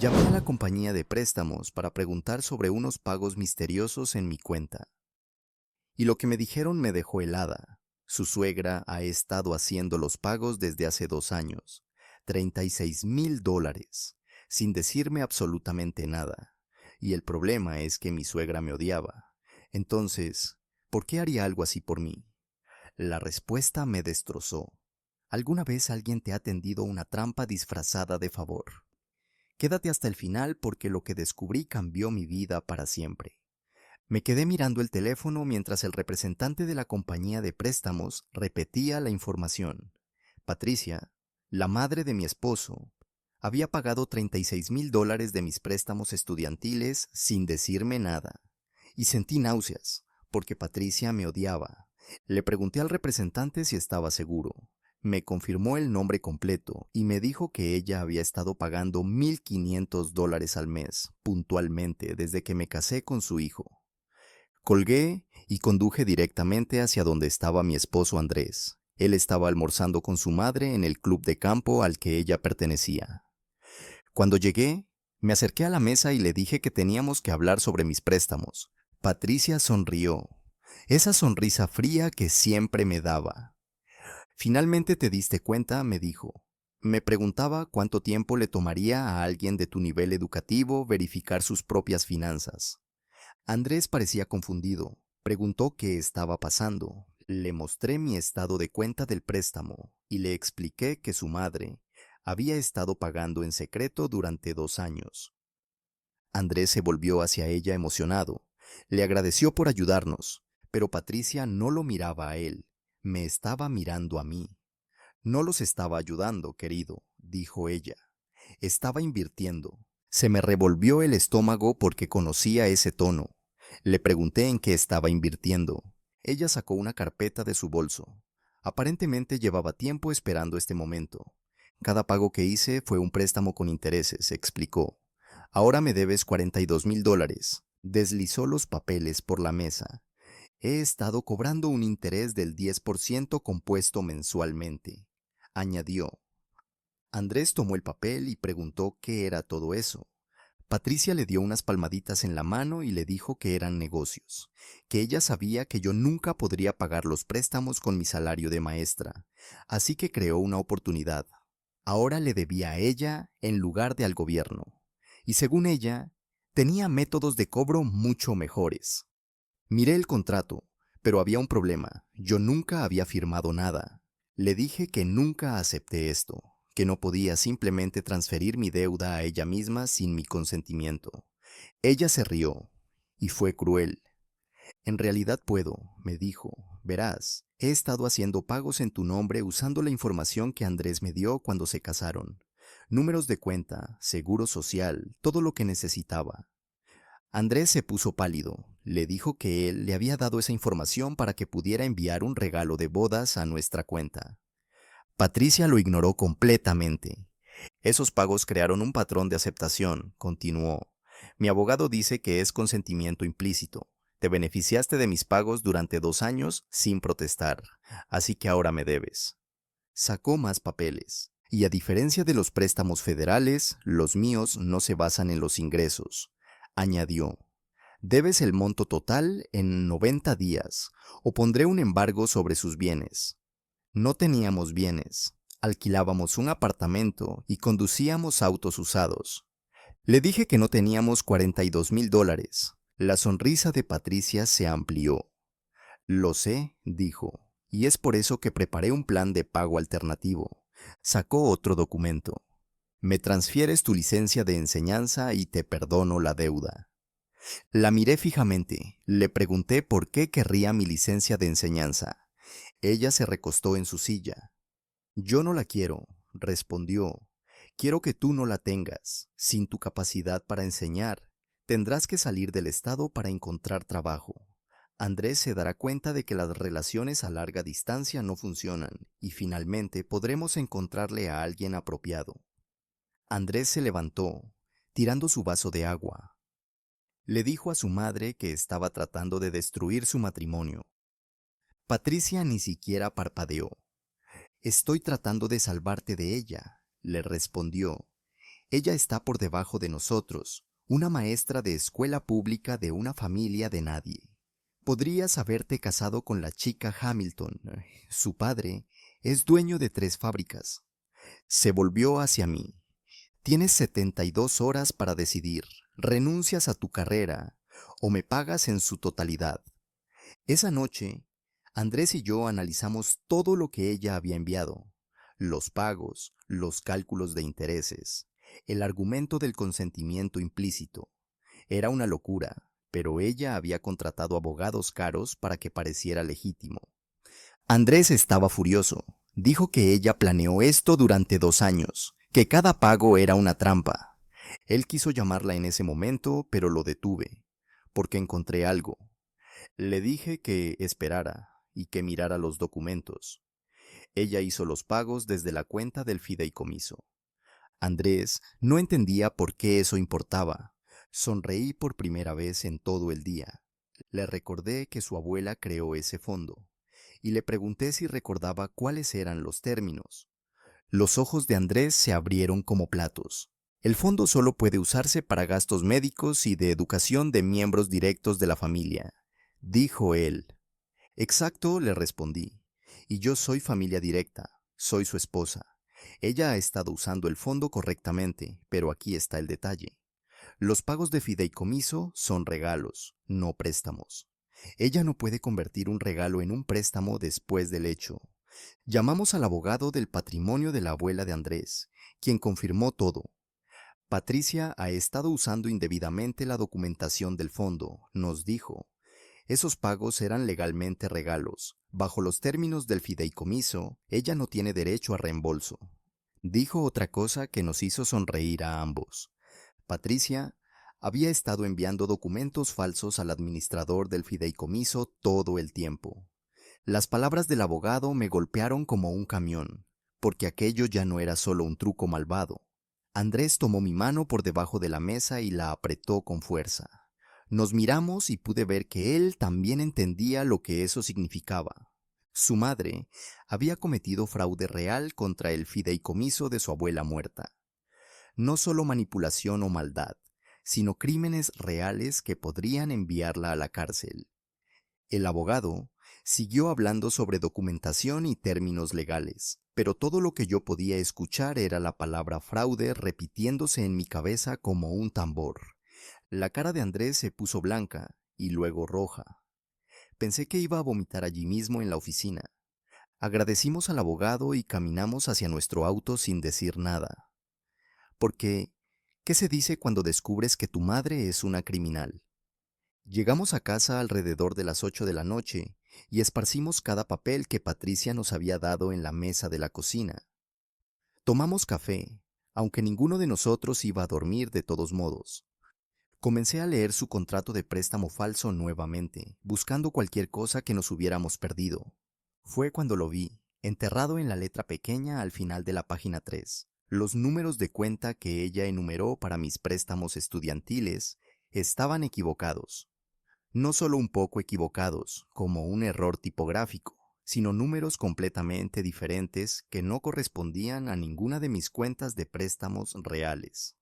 Llamé a la compañía de préstamos para preguntar sobre unos pagos misteriosos en mi cuenta. Y lo que me dijeron me dejó helada. Su suegra ha estado haciendo los pagos desde hace 2 años, $36,000, sin decirme absolutamente nada. Y el problema es que mi suegra me odiaba. Entonces, ¿por qué haría algo así por mí? La respuesta me destrozó. ¿Alguna vez alguien te ha tendido una trampa disfrazada de favor? Quédate hasta el final porque lo que descubrí cambió mi vida para siempre. Me quedé mirando el teléfono mientras el representante de la compañía de préstamos repetía la información. Patricia, la madre de mi esposo, había pagado $36,000 de mis préstamos estudiantiles sin decirme nada. Y sentí náuseas, porque Patricia me odiaba. Le pregunté al representante si estaba seguro. Me confirmó el nombre completo y me dijo que ella había estado pagando $1,500 al mes, puntualmente, desde que me casé con su hijo. Colgué y conduje directamente hacia donde estaba mi esposo Andrés. Él estaba almorzando con su madre en el club de campo al que ella pertenecía. Cuando llegué, me acerqué a la mesa y le dije que teníamos que hablar sobre mis préstamos. Patricia sonrió, esa sonrisa fría que siempre me daba. Finalmente te diste cuenta, me dijo. Me preguntaba cuánto tiempo le tomaría a alguien de tu nivel educativo verificar sus propias finanzas. Andrés parecía confundido. Preguntó qué estaba pasando. Le mostré mi estado de cuenta del préstamo y le expliqué que su madre había estado pagando en secreto durante 2 años. Andrés se volvió hacia ella emocionado. Le agradeció por ayudarnos, pero Patricia no lo miraba a él, me estaba mirando a mí. No los estaba ayudando, querido, dijo ella. Estaba invirtiendo. Se me revolvió el estómago porque conocía ese tono. Le pregunté en qué estaba invirtiendo. Ella sacó una carpeta de su bolso. Aparentemente llevaba tiempo esperando este momento. Cada pago que hice fue un préstamo con intereses, explicó. Ahora me debes $42,000. Deslizó los papeles por la mesa. He estado cobrando un interés del 10% compuesto mensualmente, añadió. Andrés tomó el papel y preguntó qué era todo eso. Patricia le dio unas palmaditas en la mano y le dijo que eran negocios, que ella sabía que yo nunca podría pagar los préstamos con mi salario de maestra, así que creó una oportunidad. Ahora le debía a ella en lugar de al gobierno, y según ella, tenía métodos de cobro mucho mejores. Miré el contrato, pero había un problema. Yo nunca había firmado nada. Le dije que nunca acepté esto, que no podía simplemente transferir mi deuda a ella misma sin mi consentimiento. Ella se rió, y fue cruel. En realidad puedo, me dijo. Verás, he estado haciendo pagos en tu nombre usando la información que Andrés me dio cuando se casaron. Números de cuenta, seguro social, todo lo que necesitaba. Andrés se puso pálido. Le dijo que él le había dado esa información para que pudiera enviar un regalo de bodas a nuestra cuenta. Patricia lo ignoró completamente. Esos pagos crearon un patrón de aceptación, continuó. Mi abogado dice que es consentimiento implícito. Te beneficiaste de mis pagos durante 2 años sin protestar, así que ahora me debes. Sacó más papeles. Y a diferencia de los préstamos federales, los míos no se basan en los ingresos. Añadió. Debes el monto total en 90 días, o pondré un embargo sobre sus bienes. No teníamos bienes, alquilábamos un apartamento y conducíamos autos usados. Le dije que no teníamos $42,000. La sonrisa de Patricia se amplió. Lo sé, dijo, y es por eso que preparé un plan de pago alternativo. Sacó otro documento. Me transfieres tu licencia de enseñanza y te perdono la deuda. La miré fijamente, le pregunté por qué querría mi licencia de enseñanza. Ella se recostó en su silla. Yo no la quiero, respondió. Quiero que tú no la tengas. Sin tu capacidad para enseñar, tendrás que salir del estado para encontrar trabajo. Andrés se dará cuenta de que las relaciones a larga distancia no funcionan y finalmente podremos encontrarle a alguien apropiado. Andrés se levantó, tirando su vaso de agua. Le dijo a su madre que estaba tratando de destruir su matrimonio. Patricia ni siquiera parpadeó. Estoy tratando de salvarte de ella, le respondió. Ella está por debajo de nosotros, una maestra de escuela pública de una familia de nadie. Podrías haberte casado con la chica Hamilton. Su padre es dueño de 3 fábricas. Se volvió hacia mí. Tienes 72 horas para decidir. Renuncias a tu carrera o me pagas en su totalidad. Esa noche, Andrés y yo analizamos todo lo que ella había enviado. Los pagos, los cálculos de intereses, el argumento del consentimiento implícito. Era una locura, pero ella había contratado abogados caros para que pareciera legítimo. Andrés estaba furioso. Dijo que ella planeó esto durante 2 años, que cada pago era una trampa. Él quiso llamarla en ese momento, pero lo detuve, porque encontré algo. Le dije que esperara y que mirara los documentos. Ella hizo los pagos desde la cuenta del fideicomiso. Andrés no entendía por qué eso importaba. Sonreí por primera vez en todo el día. Le recordé que su abuela creó ese fondo, y le pregunté si recordaba cuáles eran los términos. Los ojos de Andrés se abrieron como platos. El fondo solo puede usarse para gastos médicos y de educación de miembros directos de la familia, dijo él. Exacto, le respondí. Y yo soy familia directa, soy su esposa. Ella ha estado usando el fondo correctamente, pero aquí está el detalle. Los pagos de fideicomiso son regalos, no préstamos. Ella no puede convertir un regalo en un préstamo después del hecho. Llamamos al abogado del patrimonio de la abuela de Andrés, quien confirmó todo. Patricia ha estado usando indebidamente la documentación del fondo, nos dijo. Esos pagos eran legalmente regalos. Bajo los términos del fideicomiso, ella no tiene derecho a reembolso. Dijo otra cosa que nos hizo sonreír a ambos. Patricia había estado enviando documentos falsos al administrador del fideicomiso todo el tiempo. Las palabras del abogado me golpearon como un camión, porque aquello ya no era solo un truco malvado. Andrés tomó mi mano por debajo de la mesa y la apretó con fuerza. Nos miramos y pude ver que él también entendía lo que eso significaba. Su madre había cometido fraude real contra el fideicomiso de su abuela muerta. No solo manipulación o maldad, sino crímenes reales que podrían enviarla a la cárcel. El abogado siguió hablando sobre documentación y términos legales, pero todo lo que yo podía escuchar era la palabra fraude repitiéndose en mi cabeza como un tambor. La cara de Andrés se puso blanca y luego roja. Pensé que iba a vomitar allí mismo en la oficina. Agradecimos al abogado y caminamos hacia nuestro auto sin decir nada. Porque, ¿qué se dice cuando descubres que tu madre es una criminal? Llegamos a casa alrededor de las 8 de la noche y esparcimos cada papel que Patricia nos había dado en la mesa de la cocina. Tomamos café, aunque ninguno de nosotros iba a dormir de todos modos. Comencé a leer su contrato de préstamo falso nuevamente, buscando cualquier cosa que nos hubiéramos perdido. Fue cuando lo vi, enterrado en la letra pequeña al final de la página 3. Los números de cuenta que ella enumeró para mis préstamos estudiantiles estaban equivocados. No solo un poco equivocados, como un error tipográfico, sino números completamente diferentes que no correspondían a ninguna de mis cuentas de préstamos reales.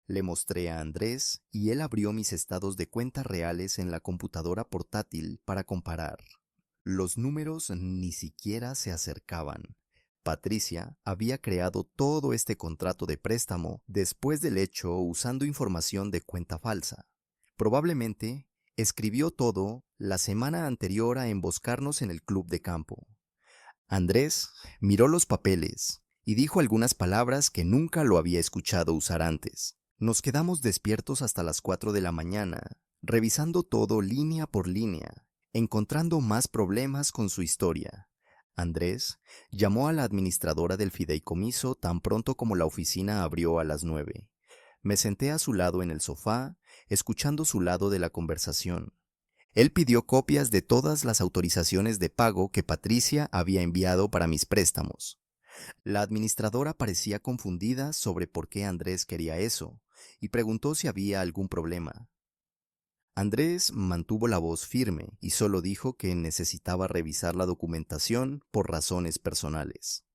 Le mostré a Andrés y él abrió mis estados de cuenta reales en la computadora portátil para comparar. Los números ni siquiera se acercaban. Patricia había creado todo este contrato de préstamo después del hecho usando información de cuenta falsa. Probablemente escribió todo la semana anterior a emboscarnos en el club de campo. Andrés miró los papeles y dijo algunas palabras que nunca lo había escuchado usar antes. Nos quedamos despiertos hasta las 4 de la mañana, revisando todo línea por línea, encontrando más problemas con su historia. Andrés llamó a la administradora del fideicomiso tan pronto como la oficina abrió a las 9. Me senté a su lado en el sofá, escuchando su lado de la conversación. Él pidió copias de todas las autorizaciones de pago que Patricia había enviado para mis préstamos. La administradora parecía confundida sobre por qué Andrés quería eso, y preguntó si había algún problema. Andrés mantuvo la voz firme y solo dijo que necesitaba revisar la documentación por razones personales.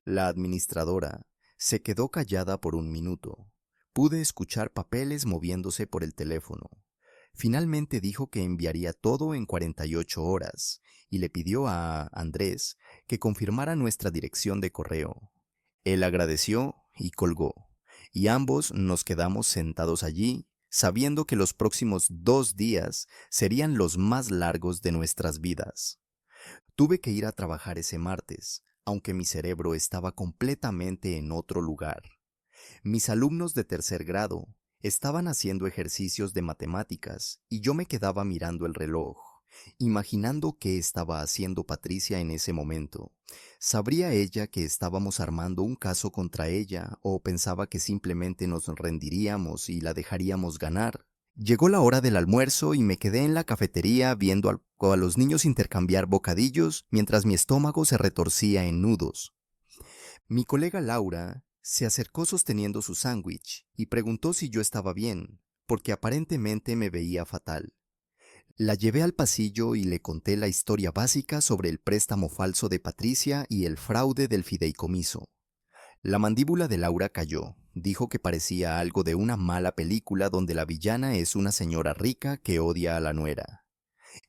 La administradora Se quedó callada por un minuto. Pude escuchar papeles moviéndose por el teléfono. Finalmente dijo que enviaría todo en 48 horas y le pidió a Andrés que confirmara nuestra dirección de correo. Él agradeció y colgó, y ambos nos quedamos sentados allí, sabiendo que los próximos 2 días serían los más largos de nuestras vidas. Tuve que ir a trabajar ese martes, aunque mi cerebro estaba completamente en otro lugar. Mis alumnos de tercer grado estaban haciendo ejercicios de matemáticas y yo me quedaba mirando el reloj, imaginando qué estaba haciendo Patricia en ese momento. ¿Sabría ella que estábamos armando un caso contra ella o pensaba que simplemente nos rendiríamos y la dejaríamos ganar? Llegó la hora del almuerzo y me quedé en la cafetería viendo a los niños intercambiar bocadillos mientras mi estómago se retorcía en nudos. Mi colega Laura se acercó sosteniendo su sándwich y preguntó si yo estaba bien, porque aparentemente me veía fatal. La llevé al pasillo y le conté la historia básica sobre el préstamo falso de Patricia y el fraude del fideicomiso. La mandíbula de Laura cayó. Dijo que parecía algo de una mala película donde la villana es una señora rica que odia a la nuera.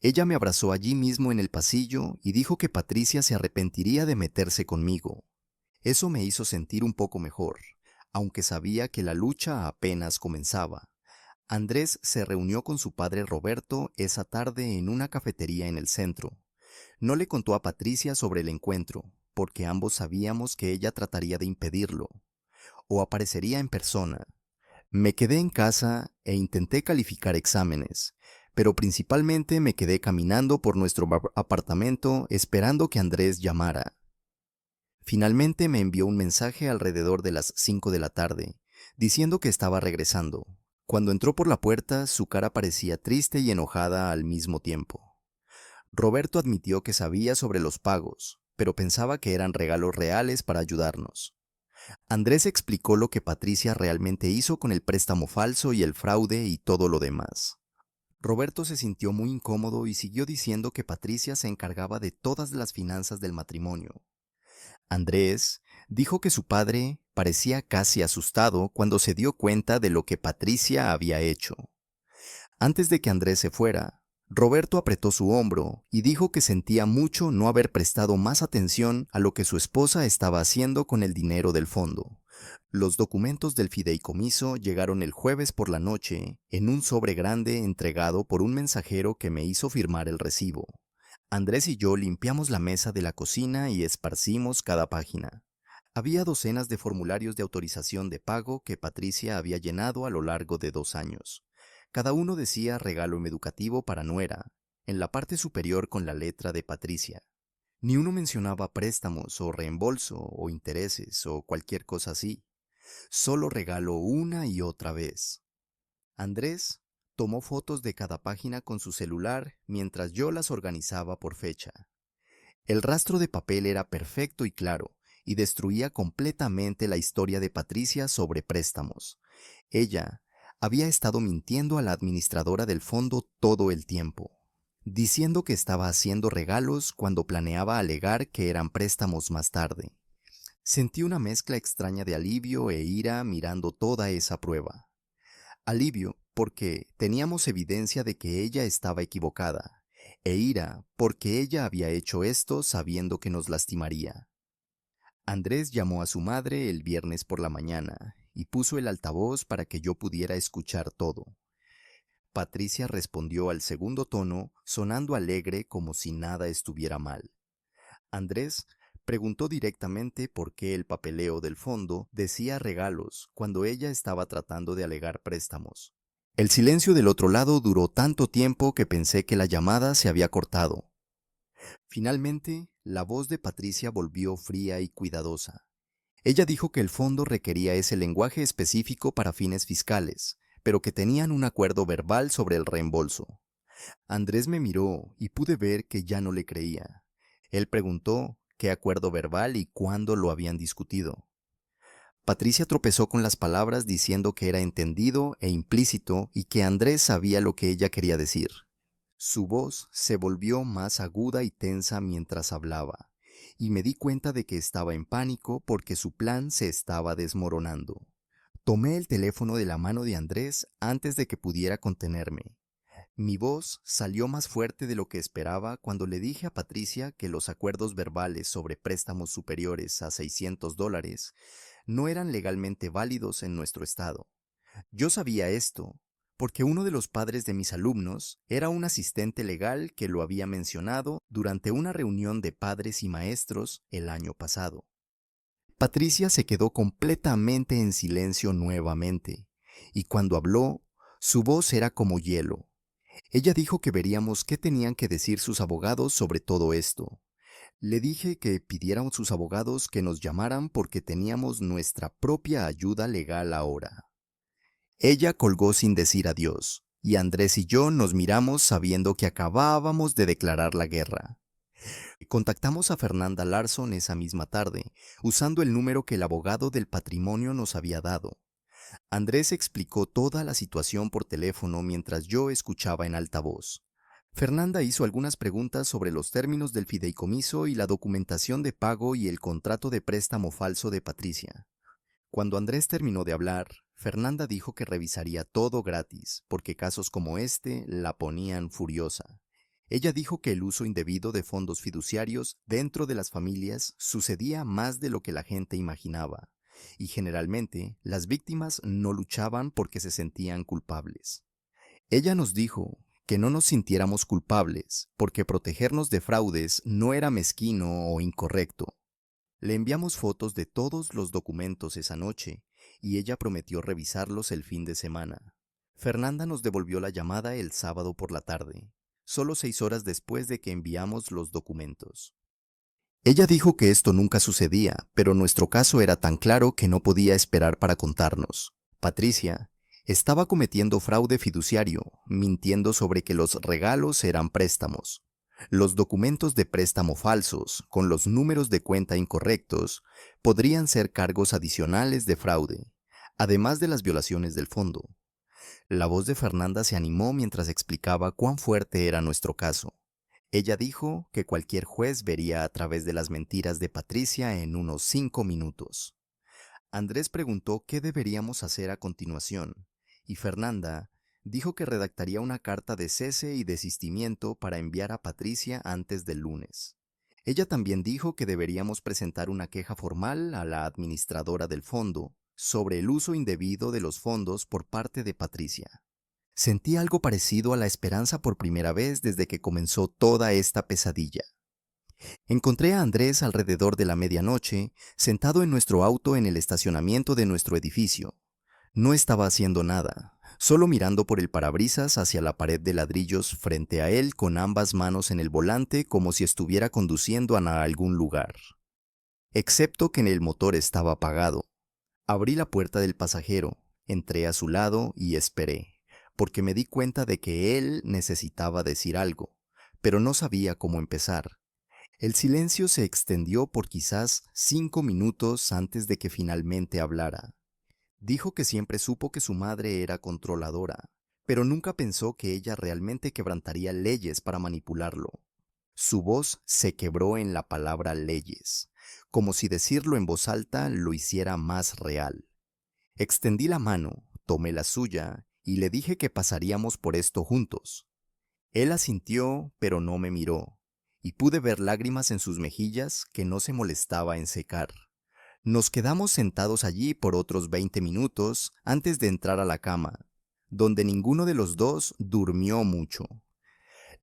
Ella me abrazó allí mismo en el pasillo y dijo que Patricia se arrepentiría de meterse conmigo. Eso me hizo sentir un poco mejor, aunque sabía que la lucha apenas comenzaba. Andrés se reunió con su padre Roberto esa tarde en una cafetería en el centro. No le contó a Patricia sobre el encuentro, porque ambos sabíamos que ella trataría de impedirlo, o aparecería en persona. Me quedé en casa e intenté calificar exámenes, pero principalmente me quedé caminando por nuestro apartamento esperando que Andrés llamara. Finalmente me envió un mensaje alrededor de las 5 de la tarde, diciendo que estaba regresando. Cuando entró por la puerta, su cara parecía triste y enojada al mismo tiempo. Roberto admitió que sabía sobre los pagos, pero pensaba que eran regalos reales para ayudarnos. Andrés explicó lo que Patricia realmente hizo con el préstamo falso y el fraude y todo lo demás. Roberto se sintió muy incómodo y siguió diciendo que Patricia se encargaba de todas las finanzas del matrimonio. Andrés dijo que su padre parecía casi asustado cuando se dio cuenta de lo que Patricia había hecho. Antes de que Andrés se fuera, Roberto apretó su hombro y dijo que sentía mucho no haber prestado más atención a lo que su esposa estaba haciendo con el dinero del fondo. Los documentos del fideicomiso llegaron el jueves por la noche en un sobre grande entregado por un mensajero que me hizo firmar el recibo. Andrés y yo limpiamos la mesa de la cocina y esparcimos cada página. Había docenas de formularios de autorización de pago que Patricia había llenado a lo largo de 2 años. Cada uno decía regalo educativo para nuera, en la parte superior con la letra de Patricia. Ni uno mencionaba préstamos o reembolso o intereses o cualquier cosa así. Solo regalo una y otra vez. Andrés tomó fotos de cada página con su celular mientras yo las organizaba por fecha. El rastro de papel era perfecto y claro, y destruía completamente la historia de Patricia sobre préstamos. Ella había estado mintiendo a la administradora del fondo todo el tiempo, diciendo que estaba haciendo regalos cuando planeaba alegar que eran préstamos más tarde. Sentí una mezcla extraña de alivio e ira mirando toda esa prueba. Alivio porque teníamos evidencia de que ella estaba equivocada, e ira porque ella había hecho esto sabiendo que nos lastimaría. Andrés llamó a su madre el viernes por la mañana y puso el altavoz para que yo pudiera escuchar todo. Patricia respondió al segundo tono, sonando alegre como si nada estuviera mal. Andrés preguntó directamente por qué el papeleo del fondo decía regalos cuando ella estaba tratando de alegar préstamos. El silencio del otro lado duró tanto tiempo que pensé que la llamada se había cortado. Finalmente, la voz de Patricia volvió fría y cuidadosa. Ella dijo que el fondo requería ese lenguaje específico para fines fiscales, pero que tenían un acuerdo verbal sobre el reembolso. Andrés me miró y pude ver que ya no le creía. Él preguntó qué acuerdo verbal y cuándo lo habían discutido. Patricia tropezó con las palabras diciendo que era entendido e implícito y que Andrés sabía lo que ella quería decir. Su voz se volvió más aguda y tensa mientras hablaba, y me di cuenta de que estaba en pánico porque su plan se estaba desmoronando. Tomé el teléfono de la mano de Andrés antes de que pudiera contenerme. Mi voz salió más fuerte de lo que esperaba cuando le dije a Patricia que los acuerdos verbales sobre préstamos superiores a $600 no eran legalmente válidos en nuestro estado. Yo sabía esto, porque uno de los padres de mis alumnos era un asistente legal que lo había mencionado durante una reunión de padres y maestros el año pasado. Patricia se quedó completamente en silencio nuevamente, y cuando habló, su voz era como hielo. Ella dijo que veríamos qué tenían que decir sus abogados sobre todo esto. Le dije que pidieran sus abogados que nos llamaran porque teníamos nuestra propia ayuda legal ahora. Ella colgó sin decir adiós, y Andrés y yo nos miramos sabiendo que acabábamos de declarar la guerra. Contactamos a Fernanda Larson esa misma tarde, usando el número que el abogado del patrimonio nos había dado. Andrés explicó toda la situación por teléfono mientras yo escuchaba en alta voz. Fernanda hizo algunas preguntas sobre los términos del fideicomiso y la documentación de pago y el contrato de préstamo falso de Patricia. Cuando Andrés terminó de hablar, Fernanda dijo que revisaría todo gratis, porque casos como este la ponían furiosa. Ella dijo que el uso indebido de fondos fiduciarios dentro de las familias sucedía más de lo que la gente imaginaba, y generalmente las víctimas no luchaban porque se sentían culpables. Ella nos dijo que no nos sintiéramos culpables, porque protegernos de fraudes no era mezquino o incorrecto. Le enviamos fotos de todos los documentos esa noche y ella prometió revisarlos el fin de semana. Fernanda nos devolvió la llamada el sábado por la tarde, solo 6 horas después de que enviamos los documentos. Ella dijo que esto nunca sucedía, pero nuestro caso era tan claro que no podía esperar para contarnos. Patricia estaba cometiendo fraude fiduciario, mintiendo sobre que los regalos eran préstamos. Los documentos de préstamo falsos, con los números de cuenta incorrectos, podrían ser cargos adicionales de fraude, además de las violaciones del fondo. La voz de Fernanda se animó mientras explicaba cuán fuerte era nuestro caso. Ella dijo que cualquier juez vería a través de las mentiras de Patricia en unos 5 minutos. Andrés preguntó qué deberíamos hacer a continuación, y Fernanda dijo que redactaría una carta de cese y desistimiento para enviar a Patricia antes del lunes. Ella también dijo que deberíamos presentar una queja formal a la administradora del fondo sobre el uso indebido de los fondos por parte de Patricia. Sentí algo parecido a la esperanza por primera vez desde que comenzó toda esta pesadilla. Encontré a Andrés alrededor de la medianoche, sentado en nuestro auto en el estacionamiento de nuestro edificio. No estaba haciendo nada, solo mirando por el parabrisas hacia la pared de ladrillos frente a él con ambas manos en el volante como si estuviera conduciendo a algún lugar. Excepto que el motor estaba apagado. Abrí la puerta del pasajero, entré a su lado y esperé, porque me di cuenta de que él necesitaba decir algo, pero no sabía cómo empezar. El silencio se extendió por quizás 5 minutos antes de que finalmente hablara. Dijo que siempre supo que su madre era controladora, pero nunca pensó que ella realmente quebrantaría leyes para manipularlo. Su voz se quebró en la palabra leyes, como si decirlo en voz alta lo hiciera más real. Extendí la mano, tomé la suya y le dije que pasaríamos por esto juntos. Él asintió, pero no me miró, y pude ver lágrimas en sus mejillas que no se molestaba en secar. Nos quedamos sentados allí por otros 20 minutos antes de entrar a la cama, donde ninguno de los dos durmió mucho.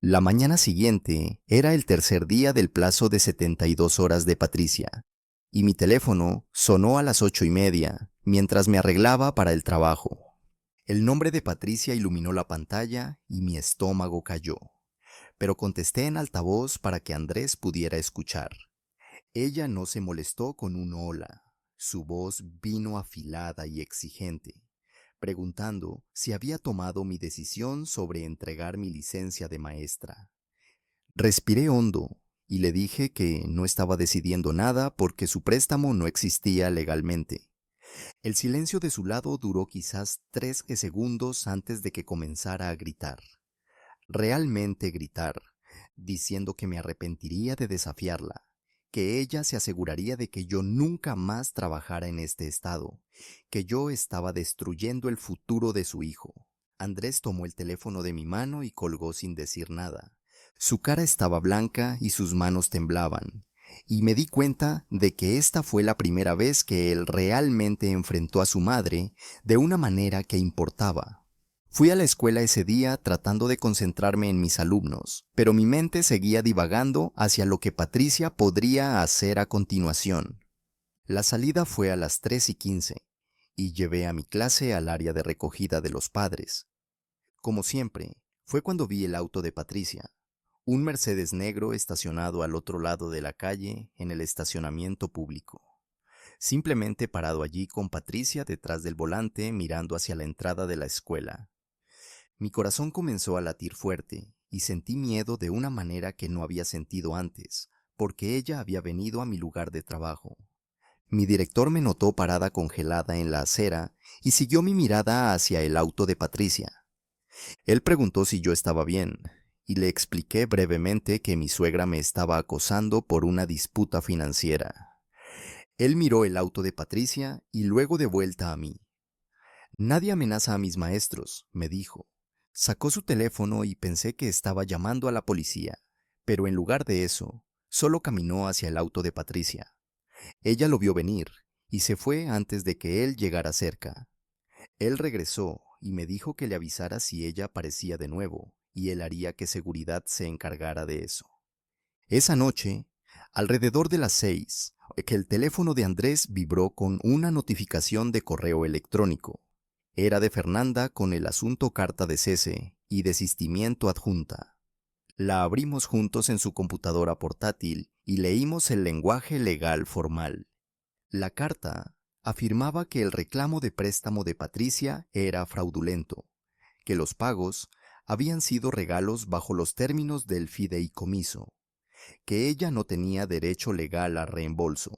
La mañana siguiente era el tercer día del plazo de 72 horas de Patricia, y mi teléfono sonó a las 8:30 mientras me arreglaba para el trabajo. El nombre de Patricia iluminó la pantalla y mi estómago cayó, pero contesté en altavoz para que Andrés pudiera escuchar. Ella no se molestó con un hola. Su voz vino afilada y exigente, preguntando si había tomado mi decisión sobre entregar mi licencia de maestra. Respiré hondo y le dije que no estaba decidiendo nada porque su préstamo no existía legalmente. El silencio de su lado duró quizás 3 segundos antes de que comenzara a gritar. Realmente gritar, diciendo que me arrepentiría de desafiarla, que ella se aseguraría de que yo nunca más trabajara en este estado, que yo estaba destruyendo el futuro de su hijo. Andrés tomó el teléfono de mi mano y colgó sin decir nada. Su cara estaba blanca y sus manos temblaban, y me di cuenta de que esta fue la primera vez que él realmente enfrentó a su madre de una manera que importaba. Fui a la escuela ese día tratando de concentrarme en mis alumnos, pero mi mente seguía divagando hacia lo que Patricia podría hacer a continuación. La salida fue a las 3:15 y llevé a mi clase al área de recogida de los padres. Como siempre, fue cuando vi el auto de Patricia, un Mercedes negro estacionado al otro lado de la calle en el estacionamiento público. Simplemente parado allí con Patricia detrás del volante mirando hacia la entrada de la escuela. Mi corazón comenzó a latir fuerte y sentí miedo de una manera que no había sentido antes, porque ella había venido a mi lugar de trabajo. Mi director me notó parada congelada en la acera y siguió mi mirada hacia el auto de Patricia. Él preguntó si yo estaba bien, y le expliqué brevemente que mi suegra me estaba acosando por una disputa financiera. Él miró el auto de Patricia y luego de vuelta a mí. Nadie amenaza a mis maestros, me dijo. Sacó su teléfono y pensé que estaba llamando a la policía, pero en lugar de eso, solo caminó hacia el auto de Patricia. Ella lo vio venir y se fue antes de que él llegara cerca. Él regresó y me dijo que le avisara si ella aparecía de nuevo, y él haría que seguridad se encargara de eso. Esa noche, alrededor de las 6, que el teléfono de Andrés vibró con una notificación de correo electrónico. Era de Fernanda con el asunto carta de cese y desistimiento adjunta. La abrimos juntos en su computadora portátil y leímos el lenguaje legal formal. La carta afirmaba que el reclamo de préstamo de Patricia era fraudulento, que los pagos habían sido regalos bajo los términos del fideicomiso, que ella no tenía derecho legal a reembolso,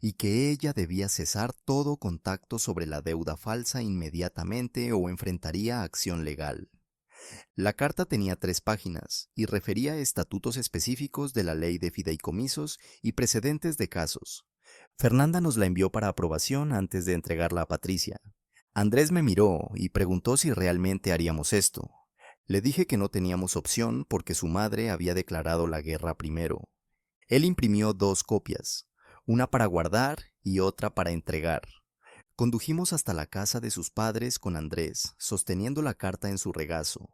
y que ella debía cesar todo contacto sobre la deuda falsa inmediatamente o enfrentaría acción legal. La carta tenía 3 páginas y refería a estatutos específicos de la ley de fideicomisos y precedentes de casos. Fernanda nos la envió para aprobación antes de entregarla a Patricia. Andrés me miró y preguntó si realmente haríamos esto. Le dije que no teníamos opción porque su madre había declarado la guerra primero. Él imprimió 2 copias, una para guardar y otra para entregar. Condujimos hasta la casa de sus padres con Andrés, sosteniendo la carta en su regazo,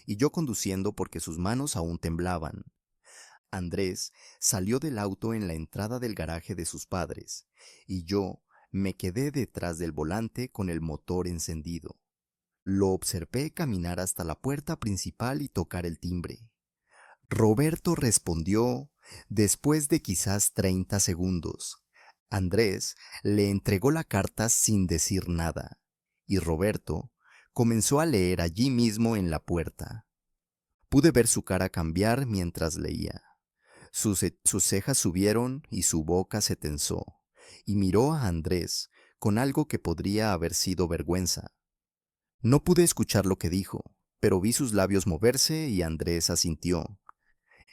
y yo conduciendo porque sus manos aún temblaban. Andrés salió del auto en la entrada del garaje de sus padres, y yo me quedé detrás del volante con el motor encendido. Lo observé caminar hasta la puerta principal y tocar el timbre. Roberto respondió después de quizás 30 segundos. Andrés le entregó la carta sin decir nada, y Roberto comenzó a leer allí mismo en la puerta. Pude ver su cara cambiar mientras leía. Sus cejas subieron y su boca se tensó, y miró a Andrés con algo que podría haber sido vergüenza. No pude escuchar lo que dijo, pero vi sus labios moverse y Andrés asintió.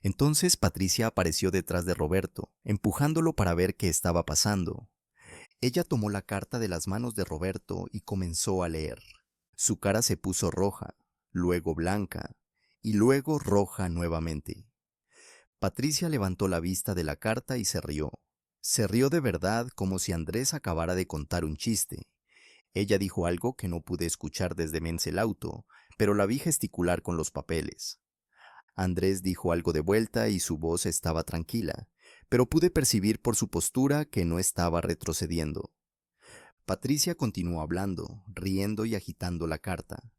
Entonces Patricia apareció detrás de Roberto, empujándolo para ver qué estaba pasando. Ella tomó la carta de las manos de Roberto y comenzó a leer. Su cara se puso roja, luego blanca, y luego roja nuevamente. Patricia levantó la vista de la carta y se rió. Se rió de verdad como si Andrés acabara de contar un chiste. Ella dijo algo que no pude escuchar desde Menselauto, pero la vi gesticular con los papeles. Andrés dijo algo de vuelta y su voz estaba tranquila, pero pude percibir por su postura que no estaba retrocediendo. Patricia continuó hablando, riendo y agitando la carta.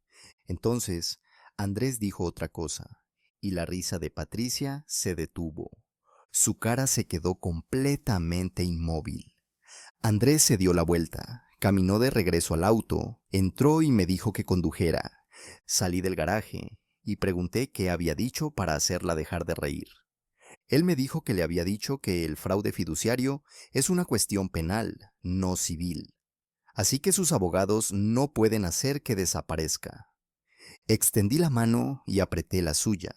Entonces, Andrés dijo otra cosa, y la risa de Patricia se detuvo. Su cara se quedó completamente inmóvil. Andrés se dio la vuelta, caminó de regreso al auto, entró y me dijo que condujera. Salí del garaje y pregunté qué había dicho para hacerla dejar de reír. Él me dijo que le había dicho que el fraude fiduciario es una cuestión penal, no civil. Así que sus abogados no pueden hacer que desaparezca. Extendí la mano y apreté la suya.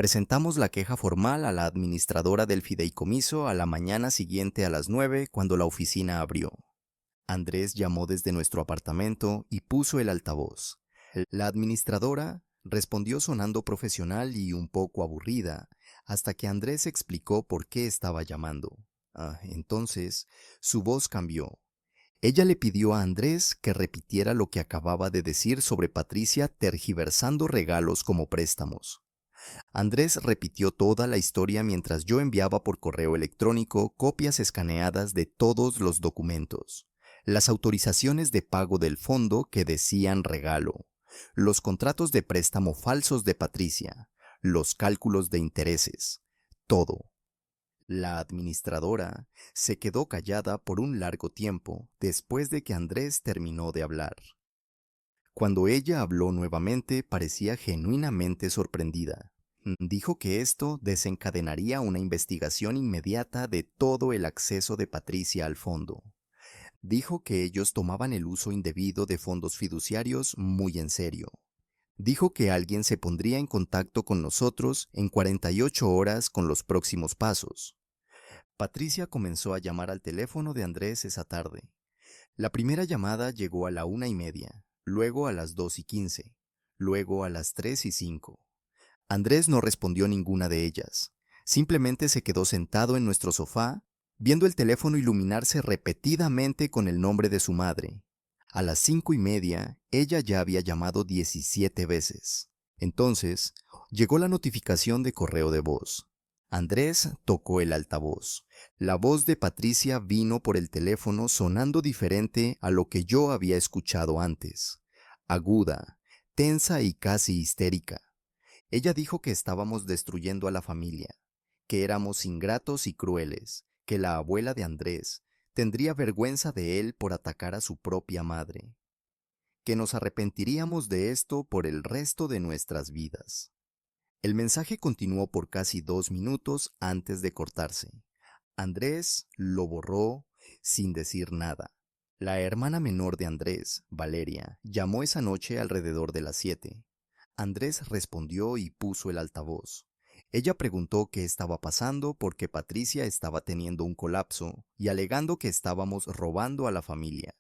Presentamos la queja formal a la administradora del fideicomiso a la mañana siguiente a las 9 cuando la oficina abrió. Andrés llamó desde nuestro apartamento y puso el altavoz. La administradora respondió sonando profesional y un poco aburrida, hasta que Andrés explicó por qué estaba llamando. Entonces, su voz cambió. Ella le pidió a Andrés que repitiera lo que acababa de decir sobre Patricia tergiversando regalos como préstamos. Andrés repitió toda la historia mientras yo enviaba por correo electrónico copias escaneadas de todos los documentos, las autorizaciones de pago del fondo que decían regalo, los contratos de préstamo falsos de Patricia, los cálculos de intereses, todo. La administradora se quedó callada por un largo tiempo después de que Andrés terminó de hablar. Cuando ella habló nuevamente parecía genuinamente sorprendida. Dijo que esto desencadenaría una investigación inmediata de todo el acceso de Patricia al fondo. Dijo que ellos tomaban el uso indebido de fondos fiduciarios muy en serio. Dijo que alguien se pondría en contacto con nosotros en 48 horas con los próximos pasos. Patricia comenzó a llamar al teléfono de Andrés esa tarde. La primera llamada llegó a la 1:30, luego a las 2:15, luego a las 3:05. Andrés no respondió ninguna de ellas. Simplemente se quedó sentado en nuestro sofá, viendo el teléfono iluminarse repetidamente con el nombre de su madre. A las 5:30, ella ya había llamado 17 veces. Entonces, llegó la notificación de correo de voz. Andrés tocó el altavoz. La voz de Patricia vino por el teléfono sonando diferente a lo que yo había escuchado antes. Aguda, tensa y casi histérica. Ella dijo que estábamos destruyendo a la familia, que éramos ingratos y crueles, que la abuela de Andrés tendría vergüenza de él por atacar a su propia madre, que nos arrepentiríamos de esto por el resto de nuestras vidas. El mensaje continuó por casi 2 minutos antes de cortarse. Andrés lo borró sin decir nada. La hermana menor de Andrés, Valeria, llamó esa noche alrededor de las 7. Andrés respondió y puso el altavoz. Ella preguntó qué estaba pasando porque Patricia estaba teniendo un colapso y alegando que estábamos robando a la familia.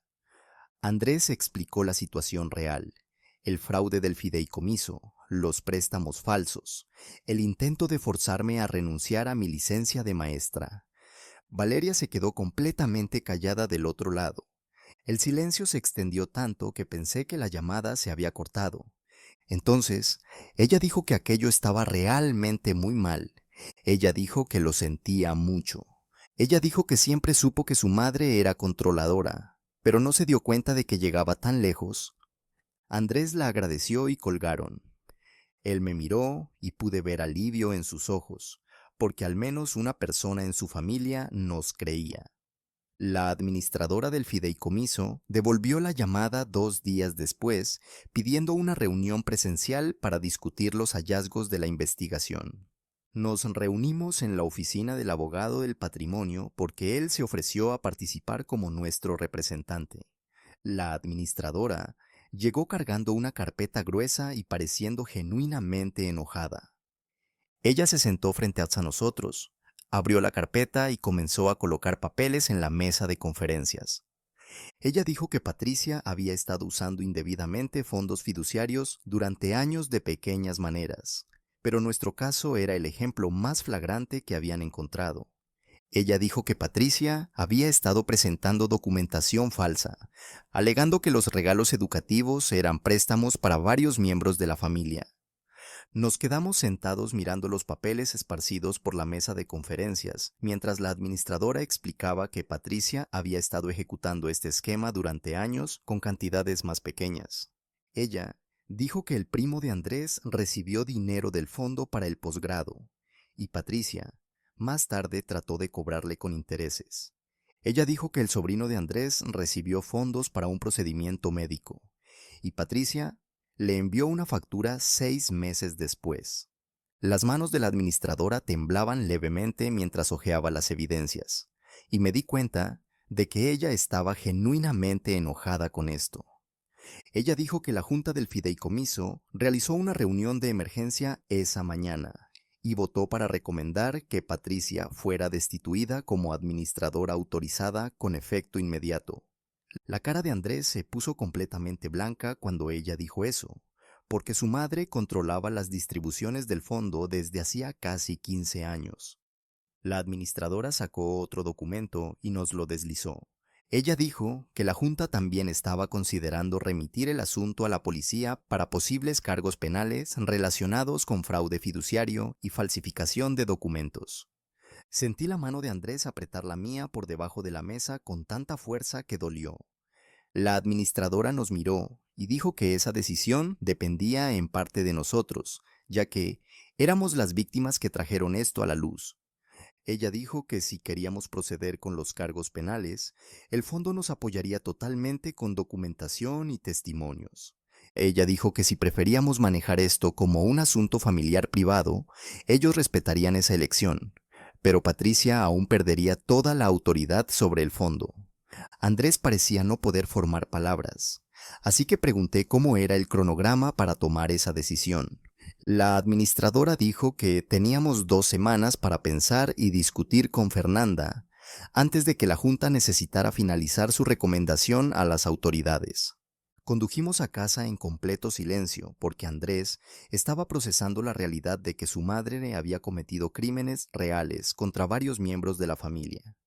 Andrés explicó la situación real, el fraude del fideicomiso, los préstamos falsos, el intento de forzarme a renunciar a mi licencia de maestra. Valeria se quedó completamente callada del otro lado. El silencio se extendió tanto que pensé que la llamada se había cortado. Entonces, ella dijo que aquello estaba realmente muy mal. Ella dijo que lo sentía mucho. Ella dijo que siempre supo que su madre era controladora, pero no se dio cuenta de que llegaba tan lejos. Andrés la agradeció y colgaron. Él me miró y pude ver alivio en sus ojos, porque al menos una persona en su familia nos creía. La administradora del fideicomiso devolvió la llamada 2 días después, pidiendo una reunión presencial para discutir los hallazgos de la investigación. Nos reunimos en la oficina del abogado del patrimonio porque él se ofreció a participar como nuestro representante. La administradora llegó cargando una carpeta gruesa y pareciendo genuinamente enojada. Ella se sentó frente a nosotros, abrió la carpeta y comenzó a colocar papeles en la mesa de conferencias. Ella dijo que Patricia había estado usando indebidamente fondos fiduciarios durante años de pequeñas maneras, pero nuestro caso era el ejemplo más flagrante que habían encontrado. Ella dijo que Patricia había estado presentando documentación falsa, alegando que los regalos educativos eran préstamos para varios miembros de la familia. Nos quedamos sentados mirando los papeles esparcidos por la mesa de conferencias, mientras la administradora explicaba que Patricia había estado ejecutando este esquema durante años con cantidades más pequeñas. Ella dijo que el primo de Andrés recibió dinero del fondo para el posgrado, y Patricia más tarde trató de cobrarle con intereses. Ella dijo que el sobrino de Andrés recibió fondos para un procedimiento médico, y Patricia le envió una factura 6 meses después. Las manos de la administradora temblaban levemente mientras hojeaba las evidencias, y me di cuenta de que ella estaba genuinamente enojada con esto. Ella dijo que la junta del fideicomiso realizó una reunión de emergencia esa mañana, y votó para recomendar que Patricia fuera destituida como administradora autorizada con efecto inmediato. La cara de Andrés se puso completamente blanca cuando ella dijo eso, porque su madre controlaba las distribuciones del fondo desde hacía casi 15 años. La administradora sacó otro documento y nos lo deslizó. Ella dijo que la Junta también estaba considerando remitir el asunto a la policía para posibles cargos penales relacionados con fraude fiduciario y falsificación de documentos. Sentí la mano de Andrés apretar la mía por debajo de la mesa con tanta fuerza que dolió. La administradora nos miró y dijo que esa decisión dependía en parte de nosotros, ya que éramos las víctimas que trajeron esto a la luz. Ella dijo que si queríamos proceder con los cargos penales, el fondo nos apoyaría totalmente con documentación y testimonios. Ella dijo que si preferíamos manejar esto como un asunto familiar privado, ellos respetarían esa elección, pero Patricia aún perdería toda la autoridad sobre el fondo. Andrés parecía no poder formar palabras, así que pregunté cómo era el cronograma para tomar esa decisión. La administradora dijo que teníamos 2 semanas para pensar y discutir con Fernanda antes de que la Junta necesitara finalizar su recomendación a las autoridades. Condujimos a casa en completo silencio porque Andrés estaba procesando la realidad de que su madre había cometido crímenes reales contra varios miembros de la familia.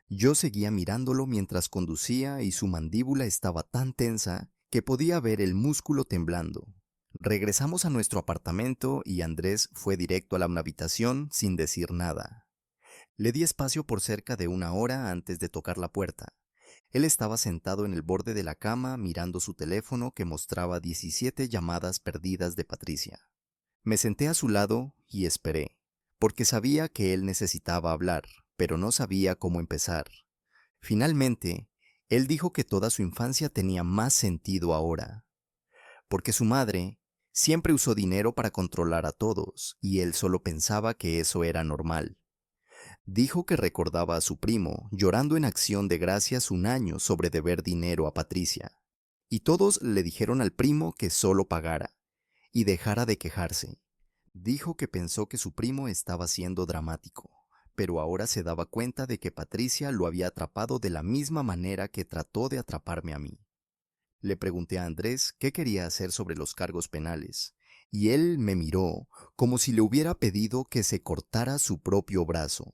Yo seguía mirándolo mientras conducía y su mandíbula estaba tan tensa que podía ver el músculo temblando. Regresamos a nuestro apartamento y Andrés fue directo a la habitación sin decir nada. Le di espacio por cerca de 1 hora antes de tocar la puerta. Él estaba sentado en el borde de la cama mirando su teléfono que mostraba 17 llamadas perdidas de Patricia. Me senté a su lado y esperé, porque sabía que él necesitaba hablar, pero no sabía cómo empezar. Finalmente, él dijo que toda su infancia tenía más sentido ahora, porque su madre siempre usó dinero para controlar a todos, y él solo pensaba que eso era normal. Dijo que recordaba a su primo llorando en acción de gracias 1 año sobre deber dinero a Patricia, y todos le dijeron al primo que solo pagara y dejara de quejarse. Dijo que pensó que su primo estaba siendo dramático, pero ahora se daba cuenta de que Patricia lo había atrapado de la misma manera que trató de atraparme a mí. Le pregunté a Andrés qué quería hacer sobre los cargos penales, y él me miró como si le hubiera pedido que se cortara su propio brazo.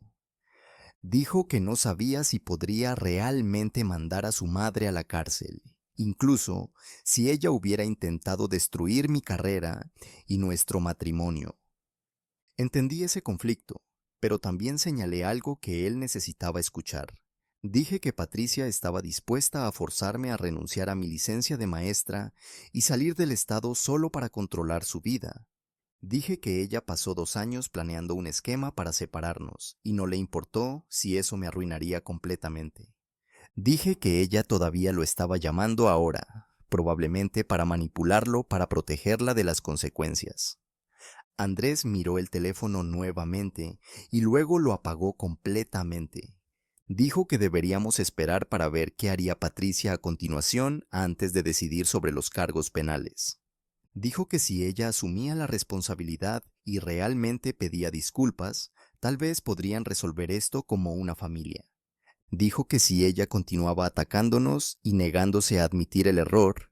Dijo que no sabía si podría realmente mandar a su madre a la cárcel, incluso si ella hubiera intentado destruir mi carrera y nuestro matrimonio. Entendí ese conflicto, pero también señalé algo que él necesitaba escuchar. Dije que Patricia estaba dispuesta a forzarme a renunciar a mi licencia de maestra y salir del estado solo para controlar su vida. Dije que ella pasó 2 años planeando un esquema para separarnos y no le importó si eso me arruinaría completamente. Dije que ella todavía lo estaba llamando ahora, probablemente para manipularlo para protegerla de las consecuencias. Andrés miró el teléfono nuevamente y luego lo apagó completamente. Dijo que deberíamos esperar para ver qué haría Patricia a continuación antes de decidir sobre los cargos penales. Dijo que si ella asumía la responsabilidad y realmente pedía disculpas, tal vez podrían resolver esto como una familia. Dijo que si ella continuaba atacándonos y negándose a admitir el error,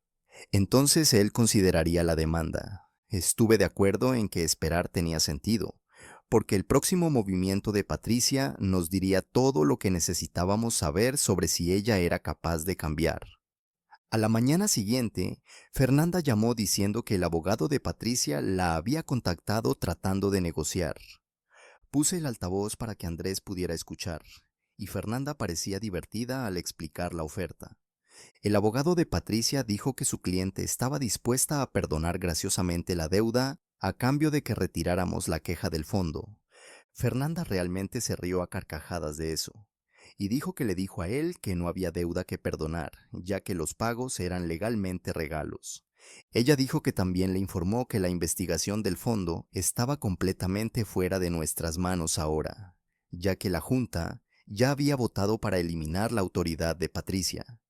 entonces él consideraría la demanda. Estuve de acuerdo en que esperar tenía sentido, porque el próximo movimiento de Patricia nos diría todo lo que necesitábamos saber sobre si ella era capaz de cambiar. A la mañana siguiente, Fernanda llamó diciendo que el abogado de Patricia la había contactado tratando de negociar. Puse el altavoz para que Andrés pudiera escuchar, y Fernanda parecía divertida al explicar la oferta. El abogado de Patricia dijo que su cliente estaba dispuesta a perdonar graciosamente la deuda a cambio de que retiráramos la queja del fondo. Fernanda realmente se rió a carcajadas de eso, y dijo que le dijo a él que no había deuda que perdonar, ya que los pagos eran legalmente regalos. Ella dijo que también le informó que la investigación del fondo estaba completamente fuera de nuestras manos ahora, ya que la Junta ya había votado para eliminar la autoridad de Patricia.